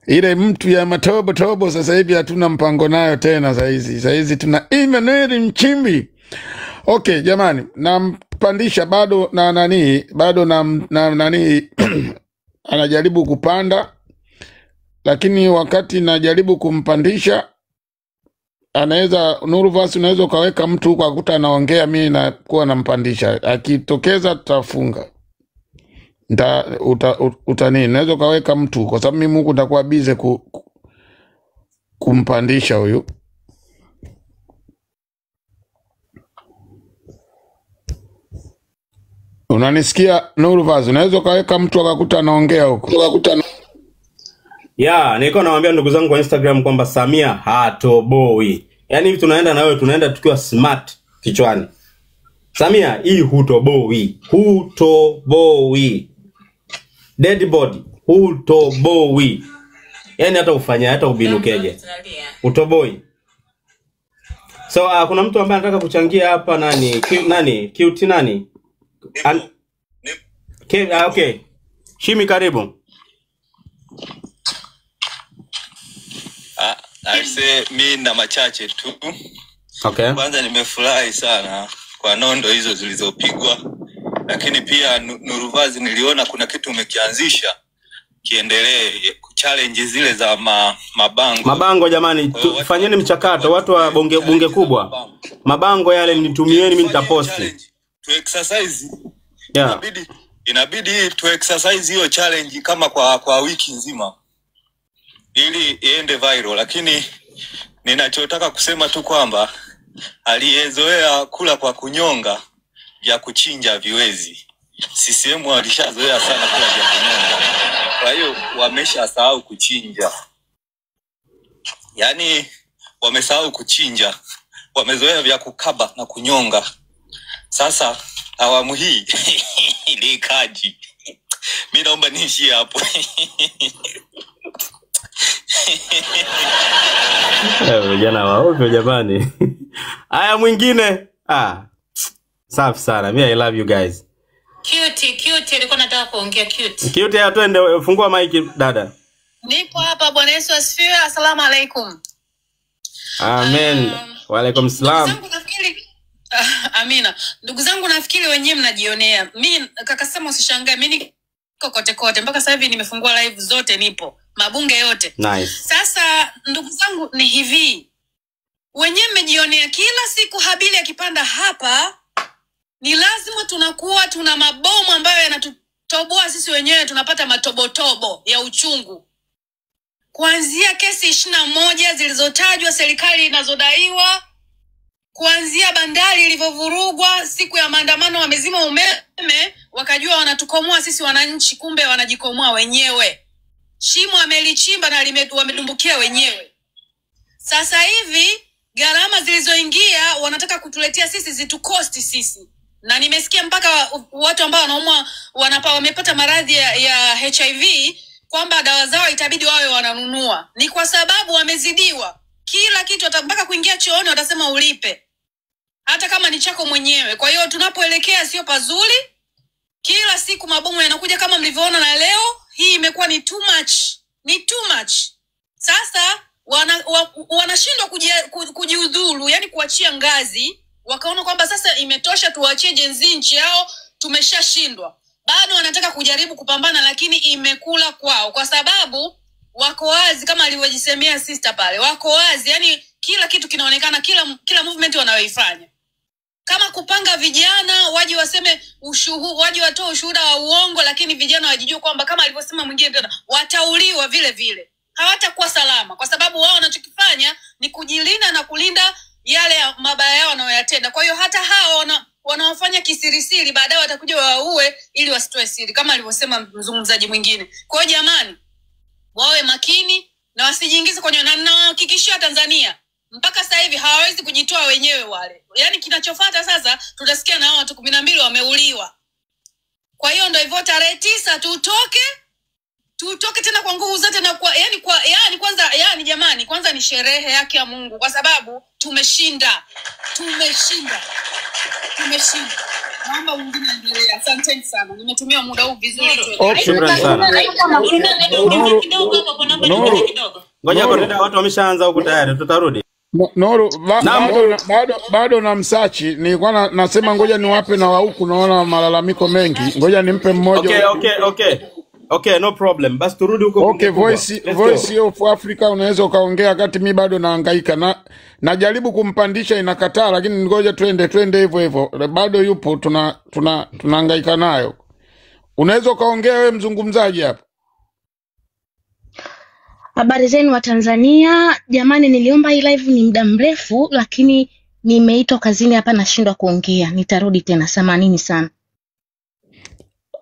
Ile mtu ya matobo sasa hivi hatuna mpango nayo tena saizi tuna Emmanuel Nchimbi. Okay jamani, nampandisha bado na nani anajaribu kupanda, lakini wakati najaribu kumpandisha Nuruvas unaweza ukaweka mtu kwa kuta anaongea, mimi na kuwa nampandisha, akitokeza tutafunga. Unaweza ukaweka mtu, kwa sababu mimi huku nitakuwa busy kumpandisha huyu. Unanisikia Nuruvas? Unaweza ukaweka mtu akakuta anaongea huko. Niko nawaambia ndugu zangu kwa Instagram kwamba Samia hatoboi. Yaani hivi tunaenda tukiwa smart kichwani. Samia hii hutoboi. Dead body hutoboi. Yaani hata ufanya hata ubinukeje. Utoboi. So kuna mtu ambaye anataka kuchangia hapa Cute nani? Okay. Shimi karibu. Mi na machache tu. Okay. Kwanza nimefurahi sana kwa nondo hizo zilizopigwa, lakini pia Nuruvazi niliona kuna kitu umekianzisha, kiendelee challenge zile za mabango jamani. Fanyeni mchakato watu wa bunge kubwa. Mabango yale nitumieni, mimi nitaposti. To exercise. Inabidi to exercise hiyo challenge kama kwa wiki nzima ili iende viral, lakini ninachotaka kusema tu kwamba aliyezoea kula kwa kunyonga vya kuchinja viwezi. CCM walishazoea sana kula vya kunyonga. Kwa hiyo wameshasahau kuchinja. Yaani wamesahau kuchinja. Wamezoea vya kukaba na kunyonga. Sasa awamu hii likaji. Mimi naomba niishie hapo. Vijana waovyo jamani. Haya mwingine. Safi sana. I love you guys. Cute, nilikuwa nataka kuongea cute. Cute, twende, fungua mic dada. Nipo hapa, Bwana Yesu asifiwe. Asalamu alaikum. Amen. Wa alaikum salam. Amina. Ndugu zangu nafikiri wenyewe mnajionea. Mimi kaka sema usishangae, mimi kote mpaka sasa hivi nimefungua live zote, nipo mabunge yote. Nice. Sasa ndugu zangu ni hivi, wenyewe mmejionea kila siku Habili akipanda hapa ni lazima tunakuwa tuna mabomu ambayo yanatutoboa sisi wenyewe, tunapata matobotobo ya uchungu. Kuanzia kesi 21 zilizotajwa serikali inazodaiwa, kuanzia bandari ilivyovurugwa siku ya maandamano, wamezima umeme wakajua wanatukomoa sisi wananchi, kumbe wanajikomoa wenyewe. Shimo amelichimba na wamedumbukia wenyewe. Sasa hivi gharama zilizoingia wanataka kutuletea sisi zitukosti sisi. Na nimesikia mpaka watu ambao wanaumwa wamepata maradhi ya HIV kwamba dawa zao itabidi wawe wananunua. Ni kwa sababu wamezidiwa. Kila kitu mpaka kuingia chooni watasema ulipe, hata kama ni chako mwenyewe. Kwa hiyo tunapoelekea sio pazuri. Kila siku mabomu yanakuja kama mlivyoona, na leo hii imekuwa ni too much. Sasa wanashindwa kujiudhuru, yani kuachia ngazi. Wakaona kwamba sasa imetosha, tuachie jenzi nchi yao, tumeshashindwa. Bado wanataka kujaribu kupambana, lakini imekula kwao, kwa sababu wako wazi kama alivyojisemea sister pale. Wako wazi, yani kila kitu kinaonekana, kila movement wanayoifanya. Kama kupanga vijana waje waseme waje watoe ushuhuda wa uongo, lakini vijana wajijue kwamba kama alivyosema mwingine tena watauliwa vile vile. Hawatakuwa salama, kwa sababu wao wanachokifanya ni kujilinda na kulinda yale mabaya yao wanayoyatenda. Kwa hiyo hata hao wanaofanya kisirisiri baadaye watakuja waue ili wasitoe siri, kama alivyosema mzungumzaji mwingine. Kwa hiyo jamani, wawe makini na wasijiingize kwenye, na ninahakikishia Tanzania mpaka sasa hivi hawawezi kujitoa wenyewe wale. Yaani kinachofuata sasa tutasikia na watu 12 wameuliwa. Kwa hiyo ndio hivyo, tarehe 9 tutoke tena kwa nguvu zote, na yani jamani, kwanza ni sherehe yake ya Mungu, kwa sababu tumeshinda. Naomba mwingine endelee. Asante sana. Nimetumia muda huu vizuri. Shukrani sana. Ngoja kwa watu wameshaanza huko tayari, tutarudi. Nuru, bado na msachi. Nilikuwa nasema ngoja niwape na wa huku, naona malalamiko mengi. Ngoja nimpe mmoja. Okay, no problem. Basi turudi huko. Okay, voice of Africa unaweza ukaongea wakati mimi bado nahangaika. Najaribu kumpandisha inakataa, lakini ngoja twende hivyo. Bado yupo, tunahangaika nayo. Unaweza ukaongea wewe mzungumzaji hapa. Habari zenu wa Tanzania. Jamani, niliomba hii live ni muda mrefu, lakini nimeitwa kazini hapa nashindwa kuongea. Nitarudi tena, samanini sana.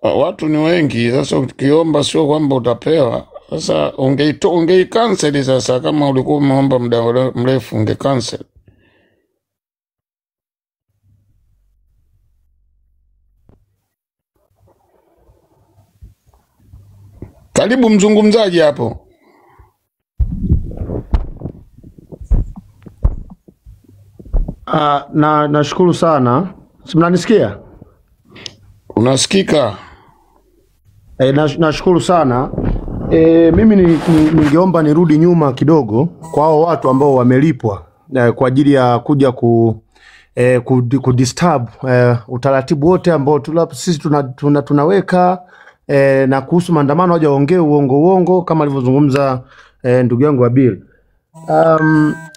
Watu ni wengi, sasa ukiomba sio kwamba utapewa. Sasa ungei-cancel sasa, kama ulikuwa umeomba muda mrefu unge-cancel. Karibu mzungumzaji hapo. Nashukuru sana. Mnanisikia? Unasikika? Nashukuru sana. Mimi ningeomba nirudi nyuma kidogo kwa hao watu ambao wamelipwa kwa ajili ya kuja kudisturb utaratibu wote ambao sisi tunaweka na kuhusu maandamano. Waje waongee uongo kama alivyozungumza ndugu yangu Abil.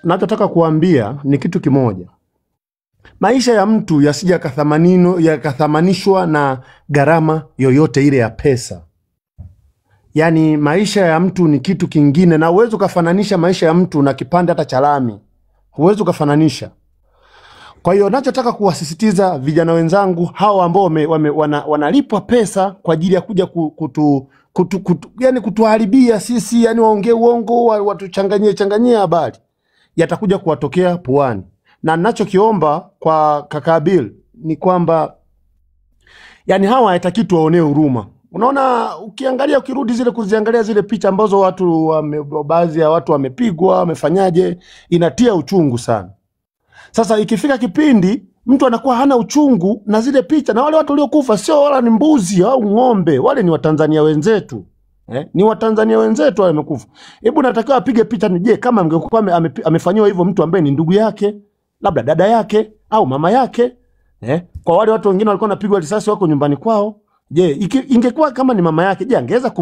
Nachotaka kuambia ni kitu kimoja. Maisha ya mtu yasija yakathamanishwa na gharama yoyote ile ya pesa. Yani maisha ya mtu ni kitu kingine, na uwezo kafananisha maisha ya mtu na kipande hata cha lami. Uwezo kafananisha. Kwa hiyo nachotaka kuwasisitiza vijana wenzangu hao ambao wanalipwa pesa kwa ajili ya kuja yani kutuharibia sisi, yani waongee uongo, watuchanganyie habari, yatakuja kuwatokea puani. Na ninachokiomba kwa kaka Abil ni kwamba Yani hawa haitaki tuwaonee huruma. Unaona, ukiangalia ukirudi zile kuziangalia zile picha ambazo baadhi ya watu wamepigwa, wamefanyaje, inatia uchungu sana. Sasa ikifika kipindi mtu anakuwa hana uchungu na zile picha, na wale watu waliokufa sio wala ni mbuzi au ng'ombe, wale ni Watanzania wenzetu. Ni Watanzania wenzetu wale wamekufa. Hebu natakiwa apige picha nije kama angekuwa amefanywa hivyo mtu ambaye ni ndugu yake, labda dada yake au mama yake. Kwa wale watu wengine walikuwa wanapigwa risasi wako nyumbani kwao. Je, ingekuwa kama ni mama yake, je, angeweza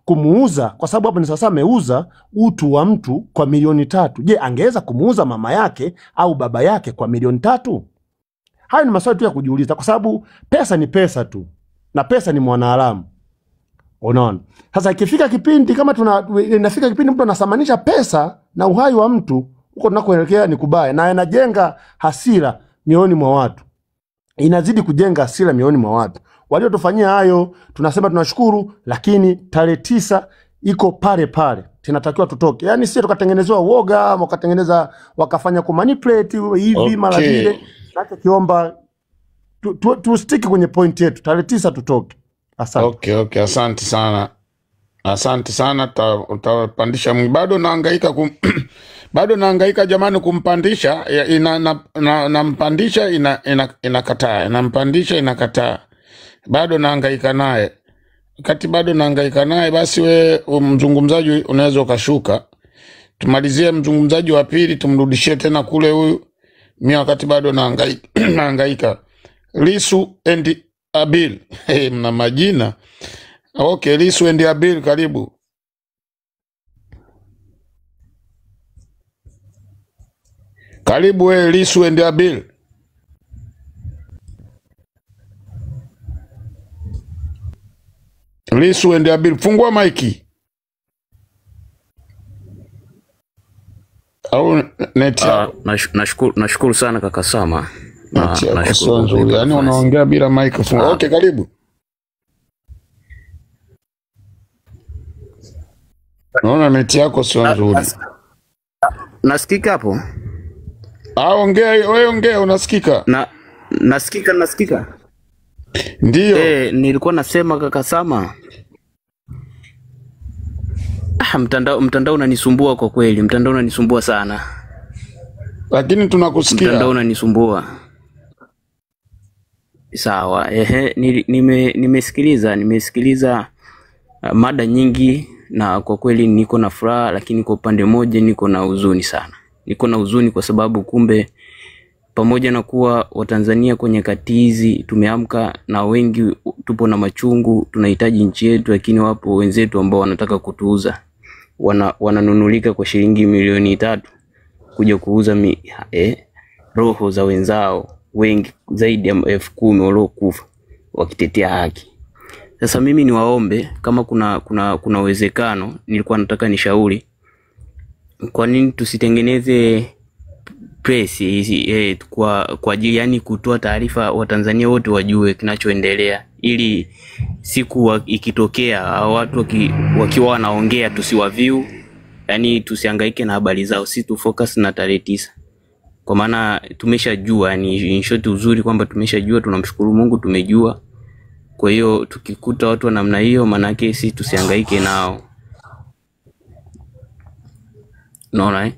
kumuuza? Kwa sababu hapo ni sasa ameuza utu wa mtu kwa milioni 3. Je, angeweza kumuuza mama yake au baba yake kwa milioni 3? Hayo ni maswali tu ya kujiuliza, kwa sababu pesa ni pesa tu, na pesa ni mwanaharamu. Unaona? Sasa ikifika kipindi kama inafika kipindi mtu anasamanisha pesa na uhai wa mtu, huko tunakoelekea ni kubaya, na inajenga hasira mioyoni mwa watu. Inazidi kujenga hasira mioyoni mwa watu. Waliotufanyia hayo tunasema tunashukuru, lakini tarehe 9 iko pale pale. Tunatakiwa tutoke. Yani sisi tukatengenezwa uoga, wakafanya kumanipulate hivi mara vile. Nachokiomba tu stick kwenye point yetu. Tarehe 9 tutoke. Asante. Okay, asante sana. Asante sana, utapandisha bado nahangaika bado nahangaika jamani kumpandisha, nampandisha inakataa, nampandisha inakataa. Bado nahangaika naye. Wakati bado nahangaika naye, basi we mzungumzaji unaweza ukashuka. Tumalizie mzungumzaji wa pili, tumrudishie tena kule huyu. Mimi wakati bado nahangaika. Lisu and Abil. Mna majina. Okay, Lisu and Abil, karibu. Karibu we Lisu and Abil. Lisu and Abil, fungua maiki. Au neti. Nashukuru sana kaka Sama. Nashukuru. Yani unaongea bila microphone. Okay, karibu. Naona neti yako sio nzuri. Nasikika hapo? Ongea, wewe ongea, unasikika? Nasikika. Ndio. Nilikuwa nasema kaka Sama. Mtandao unanisumbua kwa kweli, mtandao unanisumbua sana. Lakini tunakusikia. Mtandao unanisumbua. Sawa, nimesikiliza mada nyingi, na kwa kweli niko na furaha, lakini kwa upande mmoja niko na huzuni sana. Niko na huzuni kwa sababu kumbe pamoja na kuwa Watanzania kwenye kati hizi tumeamka na wengi tupo na machungu, tunahitaji nchi yetu, lakini wapo wenzetu ambao wanataka kutuuza. Wananunulika kwa shilingi milioni 3 kuja kuuza roho za wenzao wengi zaidi ya 10,000 waliokufa wakitetea haki. Sasa mimi niwaombe, kama kuna uwezekano, nilikuwa nataka nishauri, kwa nini tusitengeneze press hizi kwa ajili yani kutoa taarifa Watanzania wote wajue kinachoendelea, ili siku ikitokea watu wakiwa wanaongea tusiwaview, yani tusihangaike na habari zao, si tu focus na tarehe 9. Kwa maana tumeshajua, yani in short uzuri kwamba tumeshajua, tunamshukuru Mungu tumejua. Kwa hiyo tukikuta watu wa namna hiyo, maana yake sisi tusihangaike nao. Naona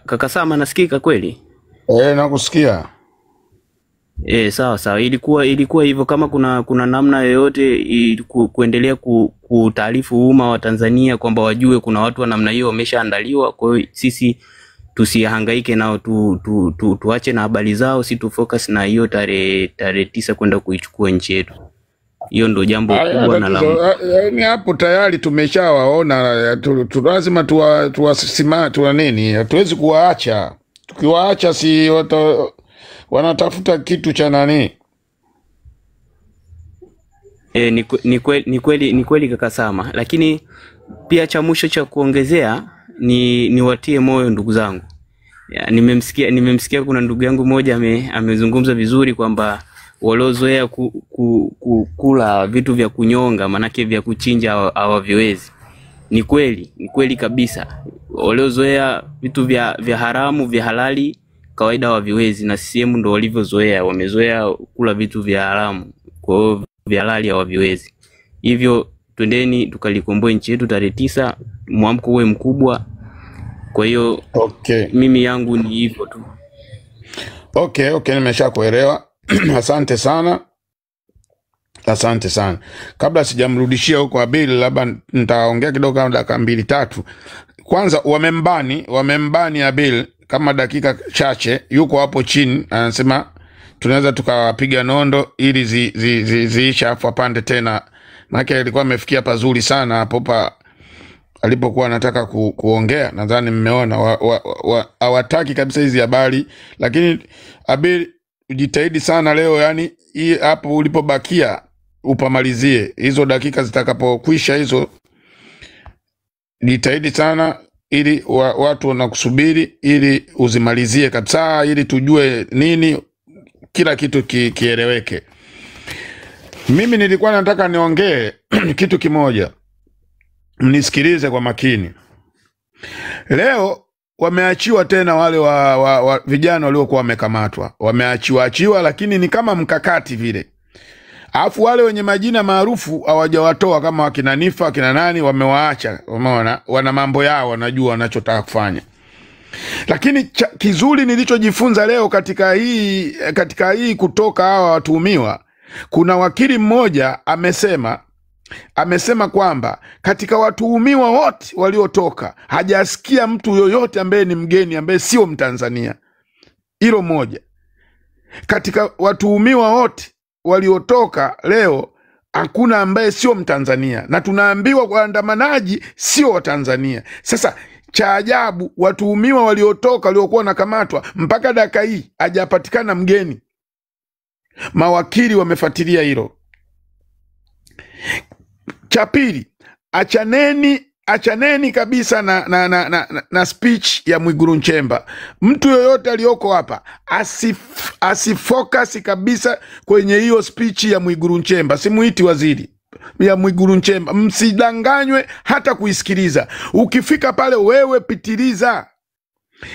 Kaka Sama, nasikika kweli? Nakusikia. Sawa. Ilikuwa hivyo, kama kuna namna yoyote kuendelea kutaarifu umma wa Tanzania kwamba wajue kuna watu wa namna hiyo wameshaandaliwa. Kwa hiyo sisi tusihangaike nao, tuache na habari zao, si tu focus na hiyo tarehe 9 kwenda kuichukua nchi yetu. Hiyo ndo jambo kubwa na la. Yaani hapo tayari tumeshawaona, lazima tuwa nini? Hatuwezi kuwaacha. Tukiwaacha si wanatafuta kitu cha nani? Ni kweli kaka Sama, lakini pia cha mwisho cha kuongezea ni watie moyo ndugu zangu. Nimemsikia kuna ndugu yangu mmoja amezungumza vizuri kwamba waliozoea kula vitu vya kunyonga, manake vya kuchinja hawaviwezi. Ni kweli kabisa. Waliozoea vitu vya haramu vya halali kawaida hawaviwezi, na CCM ndo walivyozoea, wamezoea kula vitu vya haramu, kwa hiyo vya halali hawaviwezi. Hivyo twendeni tukalikomboe nchi yetu tarehe 9, mwamko uwe mkubwa. Kwa hiyo mimi yangu ni hivyo tu. Okay, nimeshakuelewa. Asante sana. Asante sana. Kabla sijamrudishia huko Abel, labda nitaongea kidogo kama dakika 2-3. Kwanza wamembani Abel kama dakika chache, yuko hapo chini anasema tunaweza tukawapiga nondo ili ziisha afu apande tena. Maana alikuwa amefikia pazuri sana hapo alipokuwa anataka kuongea. Nadhani mmeona hawataki kabisa hizi habari, lakini Abel ujitahidi sana leo, yani hii hapo ulipobakia upamalizie. Hizo dakika zitakapokwisha hizo, jitahidi sana ili watu wanakusubiri ili uzimalizie kabisa, ili tujue nini, kila kitu kieleweke. Mimi nilikuwa nataka niongee kitu kimoja, mnisikilize kwa makini. Leo wameachiwa tena wale wa vijana waliokuwa wamekamatwa. Wameachiwa, lakini ni kama mkakati vile. Alafu wale wenye majina maarufu hawajawatoa, kama wakina Nifa, wakina nani, wamewaacha. Umeona, wana mambo yao, wanajua wanachotaka kufanya. Lakini kizuri nilichojifunza leo katika hii kutoka hawa watuhumiwa, kuna wakili mmoja amesema kwamba katika watuhumiwa wote waliotoka hajasikia mtu yoyote ambaye ni mgeni, ambaye sio Mtanzania. Hilo moja. Katika watuhumiwa wote waliotoka leo hakuna ambaye sio Mtanzania, na tunaambiwa waandamanaji sio Watanzania. Sasa cha ajabu, watuhumiwa waliotoka waliokuwa nakamatwa mpaka dakika hii hajapatikana mgeni. Mawakili wamefuatilia hilo. Cha pili, achaneni kabisa na speech ya Mwigulu Nchemba. Mtu yoyote aliyoko hapa asifocus kabisa kwenye hiyo speech ya Mwigulu Nchemba. Simuiti waziri, ya Mwigulu Nchemba. Msidanganywe hata kuisikiliza. Ukifika pale wewe pitiliza.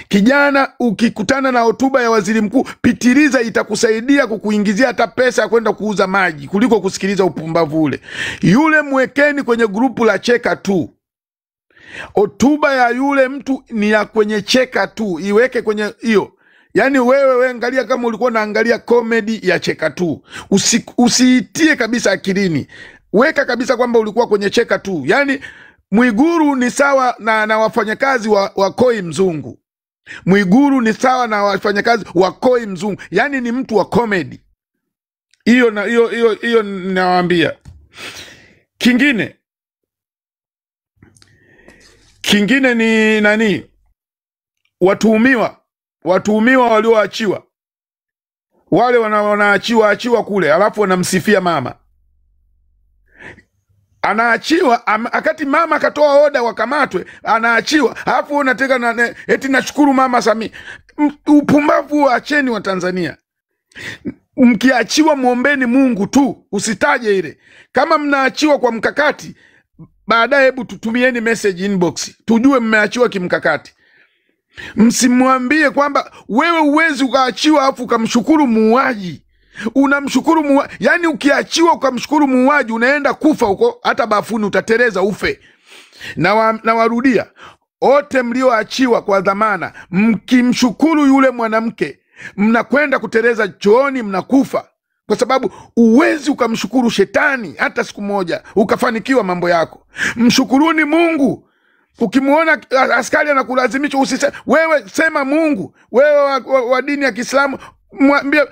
Kijana, ukikutana na hotuba ya waziri mkuu, pitiliza, itakusaidia kukuingizia hata pesa ya kwenda kuuza maji kuliko kusikiliza upumbavu ule. Yule mwekeni kwenye grupu la Cheka Tu. Hotuba ya yule mtu ni ya kwenye Cheka Tu, iweke kwenye hiyo. Yani wewe angalia kama ulikuwa unaangalia comedy ya Cheka Tu. Usiitie kabisa akilini. Weka kabisa kwamba ulikuwa kwenye Cheka Tu. Yani Mwigulu ni sawa na wafanyakazi wa Koi Mzungu. Mwigulu ni sawa na wafanyakazi wa Koi Mzungu. Yani ni mtu wa comedy. Hiyo nawaambia. Kingine ni nani? Watuhumiwa walioachiwa. Wale wanaachiwa kule, alafu wanamsifia mama. Anaachiwa akati mama akatoa oda wakamatwe, anaachiwa, alafu unataka eti nashukuru mama Samia. Upumbavu, acheni wa Tanzania. Mkiachiwa muombeni Mungu tu, usitaje ile. Kama mnaachiwa kwa mkakati, baadaye hebu tutumieni message inbox tujue mmeachiwa kimkakati. Msimwambie kwamba wewe uwezi ukaachiwa alafu ukamshukuru muuaji. Unamshukuru muuaji. Yani ukiachiwa ukamshukuru muuaji, unaenda kufa huko, hata bafuni utatereza ufe. Na warudia, wote mlioachiwa kwa dhamana, mkimshukuru yule mwanamke, mnakwenda kutereza chooni, mnakufa. Kwa sababu uwezi ukamshukuru shetani hata siku moja ukafanikiwa mambo yako. Mshukuruni Mungu. Ukimuona askari anakulazimisha wewe sema Mungu. Wewe wa dini ya Kiislamu, mwambie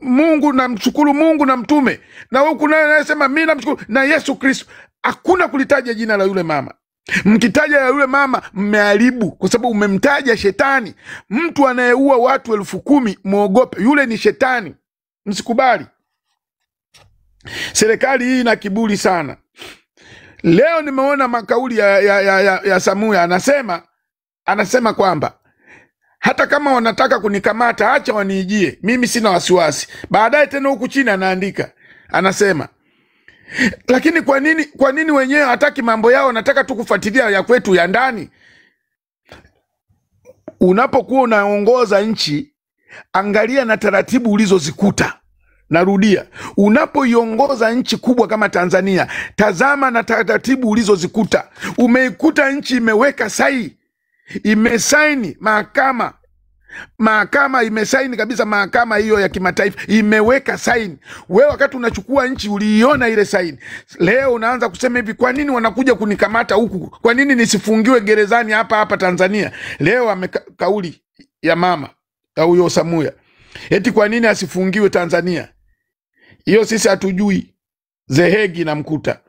Mungu, na mshukuru Mungu na mtume. Na huku naye anasema mimi namshukuru na Yesu Kristo. Hakuna kulitaja jina la yule mama. Mkitaja la yule mama mmeharibu, kwa sababu umemtaja shetani. Mtu anayeua watu 10,000 muogope, yule ni shetani. Msikubali. Serikali hii ina kiburi sana. Leo nimeona makauli ya Samia, anasema kwamba hata kama wanataka kunikamata, acha waniijie, mimi sina wasiwasi. Baadaye tena huku chini anaandika, anasema lakini kwa nini wenyewe hataki mambo yao, nataka tu kufuatilia ya kwetu ya ndani. Unapokuwa unaongoza nchi, angalia na taratibu ulizozikuta. Narudia, unapoiongoza nchi kubwa kama Tanzania, tazama na taratibu ulizozikuta. Umeikuta nchi imeweka sahi, imesaini mahakama imesaini kabisa, mahakama hiyo ya kimataifa imeweka saini. Wewe wakati unachukua nchi uliiona ile saini. Leo unaanza kusema hivi, kwa nini wanakuja kunikamata huku? Kwa nini nisifungiwe gerezani hapa Tanzania? Leo kauli ya mama au huyo Samuya, eti kwa nini asifungiwe Tanzania? Hiyo sisi hatujui. Zehegi na mkuta.